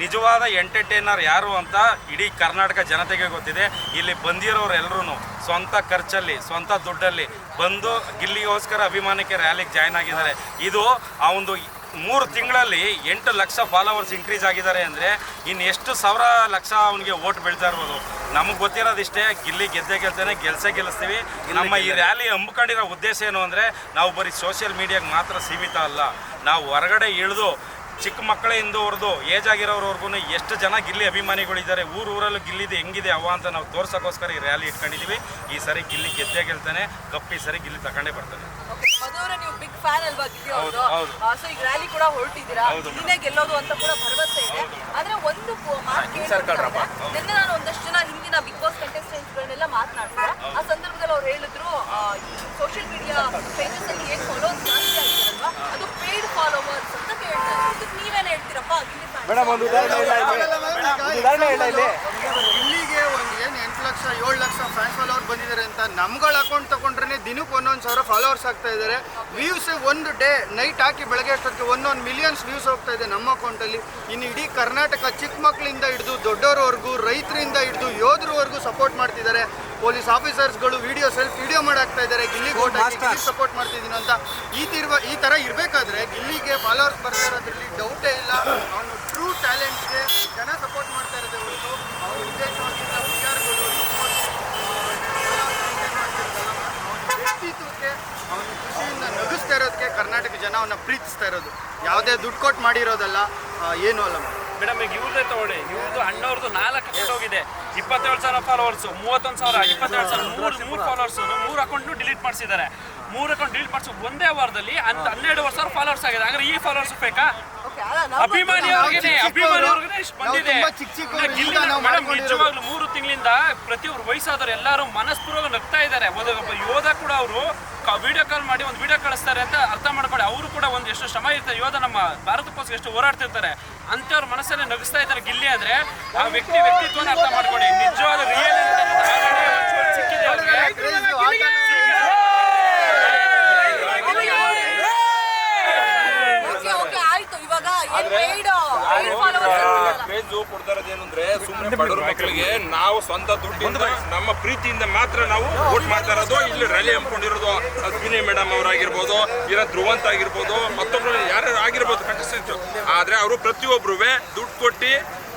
ನಿಜವಾದ ಎಂಟರ್ಟೈನರ್ ಯಾರು ಅಂತ ಇಡೀ ಕರ್ನಾಟಕ ಜನತೆಗೆ ಗೊತ್ತಿದೆ. ಇಲ್ಲಿ ಬಂದಿರೋರೆಲ್ಲರೂ ಸ್ವಂತ ಖರ್ಚಲ್ಲಿ, ಸ್ವಂತ ದುಡ್ಡಲ್ಲಿ ಬಂದು ಗಿಲ್ಲಿಗೋಸ್ಕರ ಅಭಿಮಾನಕ್ಕೆ ರ್ಯಾಲಿಗೆ ಜಾಯ್ನ್ ಆಗಿದ್ದಾರೆ. ಇದು ಆ ಒಂದು 3 ತಿಂಗಳಲ್ಲಿ 8 ಲಕ್ಷ ಫಾಲೋವರ್ಸ್ ಇನ್ಕ್ರೀಸ್ ಆಗಿದ್ದಾರೆ ಅಂದರೆ ಇನ್ನು ಎಷ್ಟು ಸಾವಿರ ಲಕ್ಷ ಅವನಿಗೆ ಓಟ್ ಬೀಳ್ತಾ ಇರ್ಬೋದು. ನಮಗೆ ಗೊತ್ತಿರೋದಿಷ್ಟೇ, ಗಿಲ್ಲಿ ಗೆಲ್ತಾನೆ, ಗೆಲ್ಲಿಸ್ತೀವಿ. ನಮ್ಮ ಈ ರ್ಯಾಲಿ ಹಮ್ಮಿಕೊಂಡಿರೋ ಉದ್ದೇಶ ಏನು ಅಂದರೆ ನಾವು ಬರೀ ಸೋಷಿಯಲ್ ಮೀಡಿಯಾಗೆ ಮಾತ್ರ ಸೀಮಿತ ಅಲ್ಲ, ನಾವು ಹೊರಗಡೆ ಇಳಿದು ಚಿಕ್ಕ ಮಕ್ಕಳಿಂದ ಹೊರದು ಏಜ್ ಆಗಿರೋರ್ವರೆಗೂ ಎಷ್ಟು ಜನ ಗಿಲ್ಲಿ ಅಭಿಮಾನಿಗಳಿದ್ದಾರೆ, ಊರಲ್ಲೂ ಗಿಲ್ಲಿದೆ ಹೆಂಗಿದೆ ಅವ್ವ ಅಂತ ನಾವು ತೋರ್ಸೋಕ್ಕೋಸ್ಕರ ಈ ರ್ಯಾಲಿ ಇಟ್ಕೊಂಡಿದ್ದೀವಿ. ಈ ಸರಿ ಗಿಲ್ಲಿ ಗೆಲ್ತಾನೆ, ಕಪ್ಪು ಈ ಸರಿ ಗಿಲ್ಲಿ ತಗೊಂಡೇ ಬರ್ತಾನೆ. ನೀವು ಬಿಗ್ ಫ್ಯಾನ್ ಅಲ್ವಾ ಗಿಲ್ಲಿ ಅವರು? ಸೊ ಈಗ ರ್ಯಾಲಿ ಕೂಡ ಹೊರಟಿದ್ದೀರಾ, ಗಿಲ್ಲಿನೇ ಗೆಲ್ಲೋದು ಅಂತ ಕೂಡ ಭರವಸೆ ಇದೆ. ಆದ್ರೆ ಒಂದು ಮಾತು ಕೇಳಿದ್ರೆ, ನಿನ್ನೆ ನಾನು ಒಂದಷ್ಟು ಜನ ಹಿಂದಿನ ಬಿಗ್ ಬಾಸ್ ಕಂಟೆಸ್ಟೆಂಟ್ಸ್ಗಳನ್ನೆಲ್ಲ ಮಾತನಾಡಿದ್ರೆ ಆ ಸಂದರ್ಭದಲ್ಲಿ ಅವ್ರು ಹೇಳಿದ್ರು, ಸೋಷಿಯಲ್ ಮೀಡಿಯಾ ಪೇಜಸ್ ಅಲ್ಲಿ ಏನ್ ಫಾಲೋವರ್ಸ್ ಜಾಸ್ತಿ ಆಗಿದಾರಲ್ವಾ ಅದು ಪೇಯ್ಡ್ ಫಾಲೋವರ್ಸ್ ಅಂತ ಕೇಳ್ತಾರೆ. ಇದಕ್ಕೆ ನೀವೇನ್ ಹೇಳ್ತೀರಪ್ಪ? ಇಲ್ಲಿಗೆ ಒಂದು ಏನು 8 ಲಕ್ಷ 7 ಲಕ್ಷ ಫ್ಯಾನ್ ಫಾಲೋವರ್ ಬಂದಿದ್ದಾರೆ ಅಂತ ನಮ್ಗಳ ಅಕೌಂಟ್ ತಗೊಂಡ್ರೆ ದಿನಕ್ಕೆ 1,000 ಫಾಲೋವರ್ಸ್ ಆಗ್ತಾ ಇದ್ದಾರೆ. ವ್ಯೂಸ್ ಒಂದು ಡೇ ನೈಟ್ ಹಾಕಿ ಬೆಳಗ್ಗೆ ಅಷ್ಟೊತ್ತಿಗೆ 1 ಮಿಲಿಯನ್ಸ್ ವ್ಯೂಸ್ ಹೋಗ್ತಾ ಇದೆ ನಮ್ಮ ಅಕೌಂಟಲ್ಲಿ. ಇನ್ನು ಇಡೀ ಕರ್ನಾಟಕ ಚಿಕ್ಕ ಮಕ್ಕಳಿಂದ ಹಿಡಿದು ದೊಡ್ಡವರವರೆಗೂ, ರೈತರಿಂದ ಹಿಡಿದು ಯೋಧರವರೆಗೂ ಸಪೋರ್ಟ್ ಮಾಡ್ತಿದ್ದಾರೆ. ಪೊಲೀಸ್ ಆಫೀಸರ್ಸ್ಗಳು ಸೆಲ್ಫ್ ವಿಡಿಯೋ ಮಾಡಾಕ್ತಾ ಇದ್ದಾರೆ, ಗಿಲ್ಲಿಗೆ ಓಟ್ ಹಾಕಿ ಗಿಲ್ಲಿ ಸಪೋರ್ಟ್ ಮಾಡ್ತಿದ್ದೀನಿ ಅಂತ. ಈ ಥರ ಇರಬೇಕಾದ್ರೆ ಗಿಲ್ಲಿಗೆ ಫಾಲೋವರ್ಸ್ ಬರ್ತಾ ಇರೋದ್ರಲ್ಲಿ ಡೌಟೇ ಇಲ್ಲ. ಅವನು ಟ್ರೂ ಟ್ಯಾಲೆಂಟ್ಗೆ ಜನ ಸಪೋರ್ಟ್ ಮಾಡ್ತಾ ಇರೋದೇ ಹೊರತು ಅವನು ಉದ್ದೇಶವಾಗಿಲ್ಲ ವಿಚಾರಗಳು ವ್ಯಕ್ತಿತ್ವಕ್ಕೆ ಅವನು ಖುಷಿಯಿಂದ ನಗಿಸ್ತಾ ಇರೋದಕ್ಕೆ ಕರ್ನಾಟಕ ಜನ ಅವನ್ನ ಪ್ರೀತಿಸ್ತಾ ಇರೋದು. ಯಾವುದೇ ದುಡ್ಡು ಕೊಟ್ಟು ಮಾಡಿರೋದಲ್ಲ, ಏನೂ ಅಲ್ಲ ಮೇಡಮ್. ಈಗ ಇವ್ರದೇ ತಗೊಳ್ಳಿ, ಇವ್ರದ್ದು ಅಣ್ಣವ್ರದ್ದು 4 ಅಕೌಂಟ್ ಹೋಗಿದೆ, 27,000 ಫಾಲೋವರ್ಸು, 31,000, 27,000, 3 ಫಾಲೋವರ್ಸ್, 3 ಅಕೌಂಟ್ನು ಡಿಲೀಟ್ ಮಾಡಿಸಿದ್ದಾರೆ. 3 ಅಕೌಂಟ್ ಡಿಲೀಟ್ ಮಾಡಿಸಿ ಒಂದೇ ವಾರದಲ್ಲಿ 12,000 ಫಾಲೋವರ್ಸ್ ಆಗಿದೆ. ಹಾಗಾದ್ರೆ ಈ ಫಾಲೋವರ್ಸ್ ಬೇಕಾ? ಅಭಿಮಾನಿಯವ್ರಿಗೆ ಇಷ್ಟು ಬಂದಿದೆ. ಮೇಡಮ್ ನಿಜವಾಗ್ಲೂ 3 ತಿಂಗಳಿಂದ ಪ್ರತಿಯೊಬ್ಬರು ವಯಸ್ಸಾದವರು ಎಲ್ಲರೂ ಮನಸ್ಪೂರ್ವಕ ನಗ್ತಾ ಇದ್ದಾರೆ. ಒಬ್ಬ ಯೋಧ ಕೂಡ ಅವರು ವಿಡಿಯೋ ಕಾಲ್ ಮಾಡಿ ಒಂದು ವಿಡಿಯೋ ಕಳಿಸ್ತಾರೆ ಅಂತ ಅರ್ಥ ಮಾಡ್ಕೊಳ್ಳಿ. ಅವರು ಕೂಡ ಒಂದು ಎಷ್ಟು ಶ್ರಮ ಇರ್ತಾರೆ, ಯೋಧ ನಮ್ಮ ಭಾರತಕ್ಕೋಸ್ಕರ ಎಷ್ಟು ಹೋರಾಡ್ತಿರ್ತಾರೆ, ಅಂತವ್ರ ಮನಸ್ಸಲ್ಲಿ ನಗಿಸ್ತಾ ಇದ್ದಾರೆ ಗಿಲ್ಲಿ ಅಂದ್ರೆ ಆ ವ್ಯಕ್ತಿತ್ವನ ಅರ್ಥ ಮಾಡ್ಕೊಳ್ಳಿ. ನಿಜವಾದ ರಿಯಲ್ ಸಿಕ್ಕಿದೆ ಅವ್ರಿಗೆ. ಕೊಡ್ತಾರದೇನಂದ್ರೆ ಸುಮ್ಮನೆ ಬಡವ್ರ ಮಕ್ಕಳಿಗೆ ನಾವು ಸ್ವಂತ ದುಡ್ಡಿಂದ ನಮ್ಮ ಪ್ರೀತಿಯಿಂದ ಮಾತ್ರ ನಾವು ವೋಟ್ ಮಾಡ್ತಾ ಇರೋದು. ಇಲ್ಲಿ ರ್ಯಾಲಿ ಹಮ್ಮಿಕೊಂಡಿರೋದು ಅಶ್ವಿನಿ ಮೇಡಮ್ ಅವರಾಗಿರ್ಬೋದು, ಇಲ್ಲ ಧ್ರುವಂತ್ ಆಗಿರ್ಬೋದು, ಮತ್ತೊಬ್ರು ಯಾರು ಆಗಿರ್ಬೋದು ಕಂಟೆಸ್ಟೆಂಟ್. ಆದ್ರೆ ಅವರು ಪ್ರತಿಯೊಬ್ರು ದುಡ್ಡು ಕೊಟ್ಟು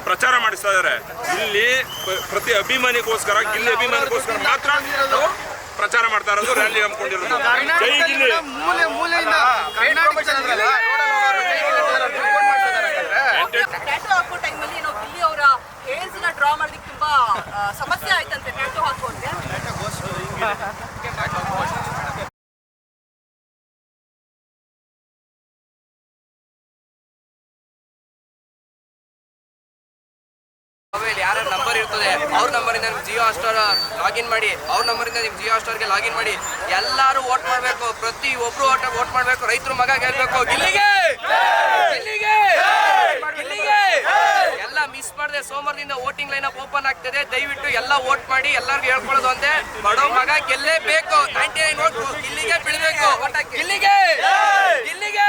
ಪ್ರಚಾರ ಮಾಡಿಸ್ತಾ ಇದಾರೆ. ಇಲ್ಲಿ ಪ್ರತಿ ಅಭಿಮಾನಿಗೋಸ್ಕರ, ಗಿಲ್ಲಿ ಅಭಿಮಾನಿಗೋಸ್ಕರ ಮಾತ್ರ ಪ್ರಚಾರ ಮಾಡ್ತಾ ಇರೋದು, ರ್ಯಾಲಿ ಹಮ್ಮಿಕೊಂಡಿರೋದು. ಜೈ ಗಿಲ್ಲಿ. ಟ್ಯಾಟೂ ಹಾಕೋ ಟೈಮಲ್ಲಿ ಏನೋ ಗಿಲ್ಲಿ ಅವರ ಹೇರ್ಸ್ನ ಡ್ರಾ ಮಾಡ್ಲಿಕ್ಕೆ ತುಂಬಾ ಸಮಸ್ಯೆ ಆಯ್ತಂತೆ ಟ್ಯಾಟೂ ಹಾಕೋಕೆ. ಯಾರ ನಂಬರ್ ಇರ್ತದೆ ಅವ್ರ ನಂಬರಿಂದ ನಿಮ್ಗೆ ಜಿಯೋ ಹಾಟ್ಸ್ಟಾರ್ ಲಾಗಿನ್ ಮಾಡಿ, ಅವ್ರ ನಂಬರಿಂದ ನಿಮ್ಗೆ ಜಿಯೋ ಹಾಟ್ಸ್ಟಾರ್ಗೆ ಲಾಗಿನ್ ಮಾಡಿ. ಎಲ್ಲರೂ ವೋಟ್ ಮಾಡಬೇಕು, ಪ್ರತಿ ಒಬ್ರು ವೋಟ್ ಮಾಡಬೇಕು. ರೈತರ ಮಗ ಗೆಲ್ಬೇಕು, ಗಿಲ್ಲಿಗೆ ಗಿಲ್ಲಿಗೆ ಗಿಲ್ಲಿಗೆ. ಎಲ್ಲ ಮಿಸ್ ಮಾಡದೆ ಸೋಮವಾರದಿಂದ ವೋಟಿಂಗ್ ಲೈನ್ ಅಪ್ ಓಪನ್ ಆಗ್ತದೆ. ದಯವಿಟ್ಟು ಎಲ್ಲ ವೋಟ್ ಮಾಡಿ. ಎಲ್ಲರಿಗೂ ಹೇಳ್ಕೊಳ್ಳೋದು ಅಂತೆ, ಬಡವ ಮಗ ಗೆಲ್ಲೇಬೇಕು. 99 ವೋಟ್ ಗಿಲ್ಲಿಗೆ ಬೀಳ್ಬೇಕು. ಗಿಲ್ಲಿಗೆ ಗಿಲ್ಲಿಗೆ.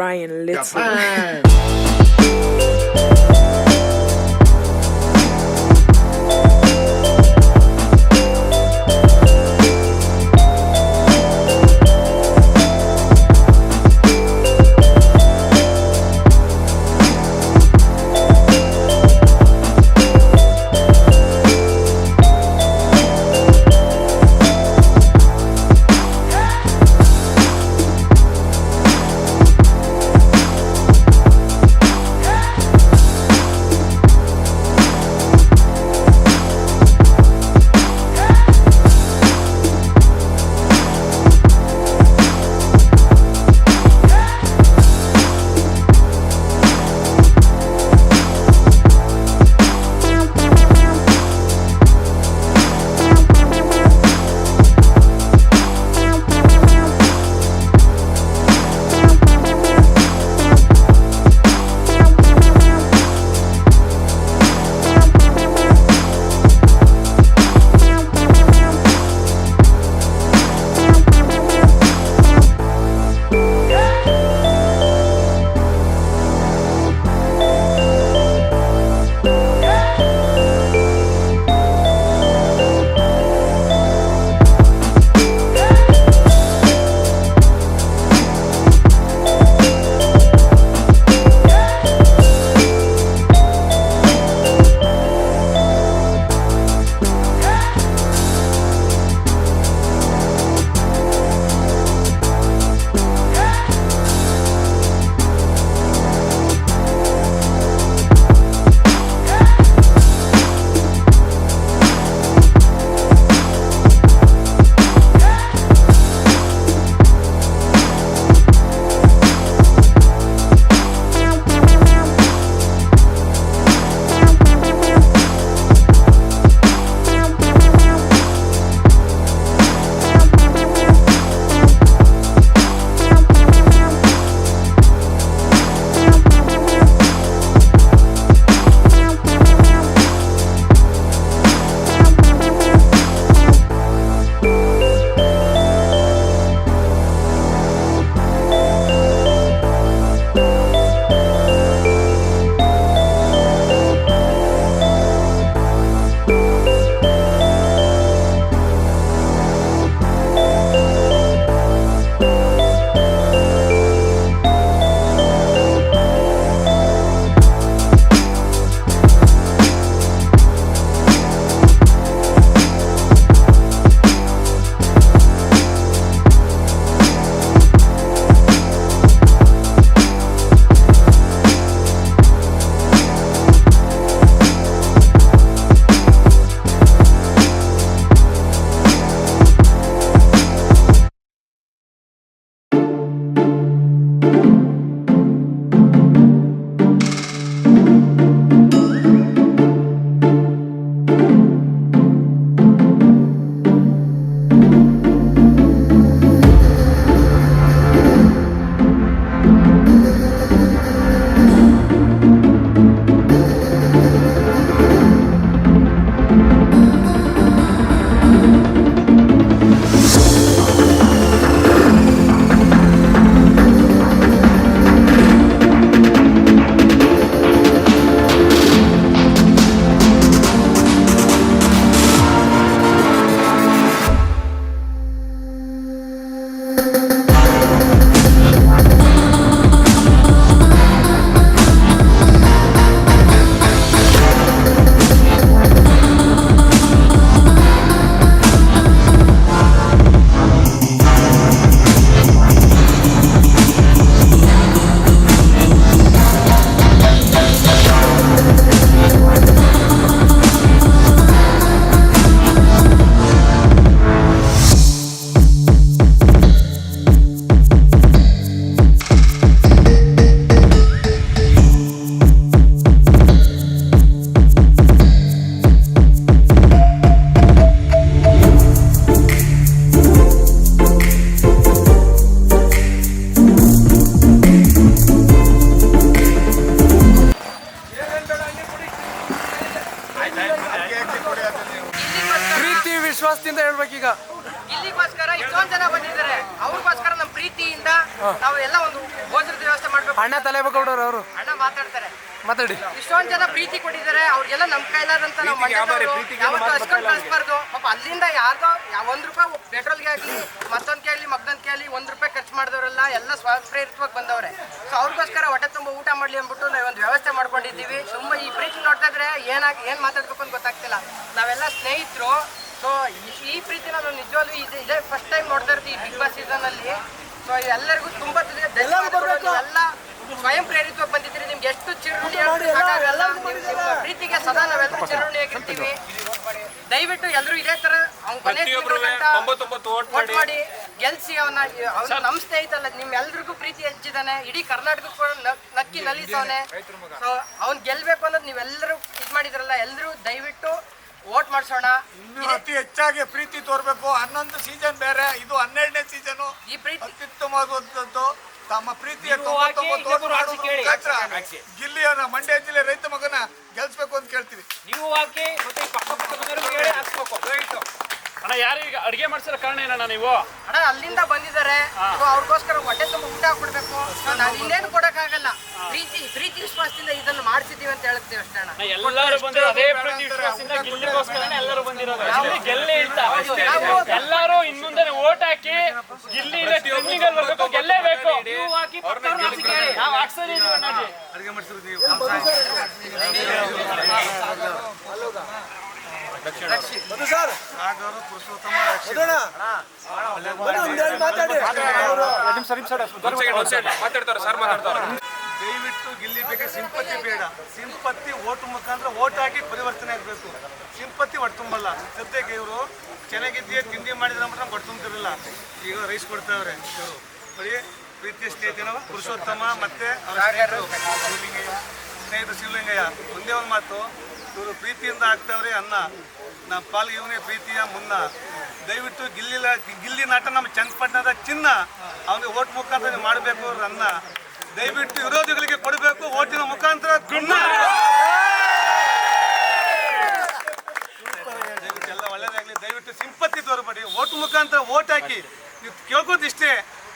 Brian Little. ನಾವೆಲ್ಲ ಒಂದು ಭೋಜನದ ವ್ಯವಸ್ಥೆ ಮಾಡ್ಬೇಕು. ಅಣ್ಣ ತಲೆಬೇಕವ್ರವ್ರು ಅವರು ಅಣ್ಣ ಮಾತಾಡ್ತಾರೆ, ಮಾತಾಡಿ. ಇಷ್ಟೊಂದು ಜನ ಪ್ರೀತಿ ಕೊಟ್ಟಿದ್ದಾರೆ, ಅವ್ರಿಗೆಲ್ಲ ನಮ್ಮ ಕೈಲಾದಂತ ನಾವು ಯಾವತ್ತು ಹಸ್ಕೊಂಡು ಕಳಿಸ್ಬಾರ್ದು. ಪಾಪ ಅಲ್ಲಿಂದ ಯಾರ್ದೋ ₹1 ಪೆಟ್ರೋಲ್ಗೆ ಆಗಲಿ ಮತ್ತೊಂದಕ್ಕೆ ಆಗಲಿ ಮಗ್ದೊಂದಕ್ಕೆ ಆಗಲಿ ₹1 ಖರ್ಚು ಮಾಡಿದವರೆಲ್ಲ ಎಲ್ಲ ಸ್ವಪ್ರೇರಿತವಾಗಿ ಬಂದವ್ರೆ. ಸೊ ಅವ್ರಿಗೋಸ್ಕರ ಹೊಟ್ಟೆ ತುಂಬ ಊಟ ಮಾಡಲಿ ಅಂದ್ಬಿಟ್ಟು ನಾವೊಂದು ವ್ಯವಸ್ಥೆ ಮಾಡ್ಕೊಂಡಿದ್ದೀವಿ. ತುಂಬ ಈ ಪ್ರೀತಿ ನೋಡ್ತಾ ಇದ್ರೆ ಏನು ಮಾತಾಡ್ಬೇಕು ಅಂತ ಗೊತ್ತಾಗ್ತಿಲ್ಲ. ನಾವೆಲ್ಲ ಸ್ನೇಹಿತರು. ಸೊ ಈ ಪ್ರೀತಿನ ನಾವು ನಿಜವಾಗ್ಲೂ ಇದೇ ಫಸ್ಟ್ ಟೈಮ್ ನೋಡ್ತಾ ಇರ್ತೀವಿ ಈ ಬಿಗ್ ಬಾಸ್ ಸೀಸನಲ್ಲಿ. ಸೊ ಎಲ್ಲರಿಗೂ ತುಂಬ ಎಲ್ಲ ಸ್ವಯಂ ಪ್ರೇರಿತವಾಗಿ ಬಂದಿದ್ದೀರಿ. ನಿಮ್ಗೆ ಎಷ್ಟು ಚಿರುಣಿ ಪ್ರೀತಿಗೆ ಸದಾ ನಾವೆಲ್ಲ ಚಿರುಣಿಯಾಗಿರ್ತೀವಿ. ದಯವಿಟ್ಟು ಎಲ್ಲರೂ ಇದೇ ತರ ವೋಟ್ ಮಾಡಿ ಗೆಲ್ಸಿ ಅವನ ನಮ್ಮ ಸ್ನೇಹಿತಲ್ಲ, ನಿಮ್ಮೆಲ್ರಿಗೂ ಪ್ರೀತಿ ಹೆಚ್ಚಿದಾನೆ. ಇಡೀ ಕರ್ನಾಟಕ ಕೂಡ ನಕ್ಕಿ ನಲಿಸವನೆ. ಸೊ ಅವ್ನು ಗೆಲ್ಬೇಕು ಅನ್ನೋದು ನೀವೆಲ್ಲರೂ ಇದು ಮಾಡಿದ್ರಲ್ಲ, ಎಲ್ಲರೂ ದಯವಿಟ್ಟು ವೋಟ್ ಮಾಡಿಸೋಣ. ಅತಿ ಹೆಚ್ಚಾಗಿ ಪ್ರೀತಿ ತೋರ್ಬೇಕು. 11 ಸೀಸನ್ ಬೇರೆ, ಇದು 12ನೇ ಸೀಸನು. ಈ ಪ್ರೀತಿ ಅತ್ಯುತ್ತಮವಾದಂಥದ್ದು. ತಮ್ಮ ಪ್ರೀತಿಯ ಗಿಲ್ಲಿಯ ಮಂಡ್ಯ ಜಿಲ್ಲೆ ರೈತ ಮಗನ ಗೆಲ್ಸ್ಬೇಕು ಅಂತ ಕೇಳ್ತೀವಿ. ನೀವು ಹಾಕಿ ಮತ್ತೆ ಅಣ್ಣ ಯಾರು ಈಗ ಅಡಿಗೆ ಮಾಡ್ಸಿರೋ ಕಾರಣ ಏನಣ್ಣ ನೀವು? ಅಣ್ಣ ಅಲ್ಲಿಂದ ಬಂದಿದ್ದಾರೆ, ಅವ್ರಿಗೋಸ್ಕರ ಹೊಟ್ಟೆ ತುಂಬ ಊಟ ಕೊಡ್ಬೇಕು. ನಾನು ಇನ್ನೇನು ಕೊಡಕ್ಕಾಗಲ್ಲ. ಪ್ರೀತಿ ವಿಶ್ವಾಸದಿಂದ ಇದನ್ನು ಮಾಡಿಸಿದೀವಿ ಅಂತ ಹೇಳ್ತೀವಿ ಅಷ್ಟೇ ಅಣ್ಣ. ಎಲ್ಲರೂ ಬಂದಿರೋ ಅದೇ ಪ್ರೀತಿ ವಿಶ್ವಾಸದಿಂದ ಗಿಲ್ಲಿಗೋಸ್ಕರನೇ ಎಲ್ಲರೂ ಬಂದಿರೋದು. ಗೆಲ್ಲೇ ಅಂತ ಎಲ್ಲರೂ ಇನ್ ಮುಂದೆ ವೋಟ್ ಹಾಕಿ ಗಿಲ್ಲಿ ಟ್ರೆಂಡಿಂಗ್ ಅಲ್ಲಿ ಬರ್ಬೇಕು, ಗೆಲ್ಲೇಬೇಕು. ನೀವು ಹಾಕಿ ನಾವು ಹಾಕ್ಸೋದು ಅಡಿಗೆ ಮಾಡಿಸಿರೋದು ನೀವು. ದಯವಿಟ್ಟು ಗಿಲ್ಲಿ ಬಗ್ಗೆ ಸಿಂಪತ್ತಿ ಬೇಡ. ಸಿಂಪತ್ತಿ ಓಟ್ ಮುಖಾಂತರ ಓಟ್ ಹಾಕಿ ಪರಿವರ್ತನೆ ಆಗಬೇಕು. ಸಿಂಪತ್ತಿ ಹೊಟ್ಟೆ ತುಂಬಲ್ಲ. ಸದ್ಯಕ್ಕೆ ಇವರು ಚೆನ್ನಾಗಿದ್ದೀಯ ತಿಂಡಿ ಮಾಡಿದ್ರೆ ನಮ್ಗೆ ಹೊಟ್ಟೆ ತುಂಬ್ತಿರಲಿಲ್ಲ. ಈಗ ರೈಸ್ ಕೊಡ್ತಾವ್ರೆ ಇವರು. ಬರೀ ಪ್ರೀತಿಯ ಸ್ನೇಹಿತನವ ಪುರುಷೋತ್ತಮ ಮತ್ತೆ ಸ್ನೇಹಿತ ಶಿವಲಿಂಗಯ್ಯ. ಒಂದೇ ಒಂದು ಮಾತು, ಇವರು ಪ್ರೀತಿಯಿಂದ ಆಗ್ತಾವ್ರೆ ಅನ್ನ. ನಮ್ಮ ಪಾಲಿಗೆ ಇವನೇ ಪ್ರೀತಿಯ ಮುನ್ನ. ದಯವಿಟ್ಟು ಗಿಲ್ಲಿ ನಾಟ ನಮ್ಮ ಚನ್ನಪಟ್ಟಣದ ಚಿನ್ನ. ಅವನಿಗೆ ಓಟ್ ಮುಖಾಂತರ ಮಾಡಬೇಕು ಅನ್ನ. ದಯವಿಟ್ಟು ವಿರೋಧಿಗಳಿಗೆ ಕೊಡಬೇಕು ಓಟಿನ ಮುಖಾಂತರ. ದಯವಿಟ್ಟು ಎಲ್ಲ ಒಳ್ಳೇದಾಗಲಿ. ದಯವಿಟ್ಟು ಸಿಂಪತ್ತಿ ತೋರ್ಬೇಡಿ. ಓಟ್ ಮುಖಾಂತರ ಓಟ್ ಹಾಕಿ. ನೀವು ಕೇಳ್ಕೋದಿಷ್ಟೇ,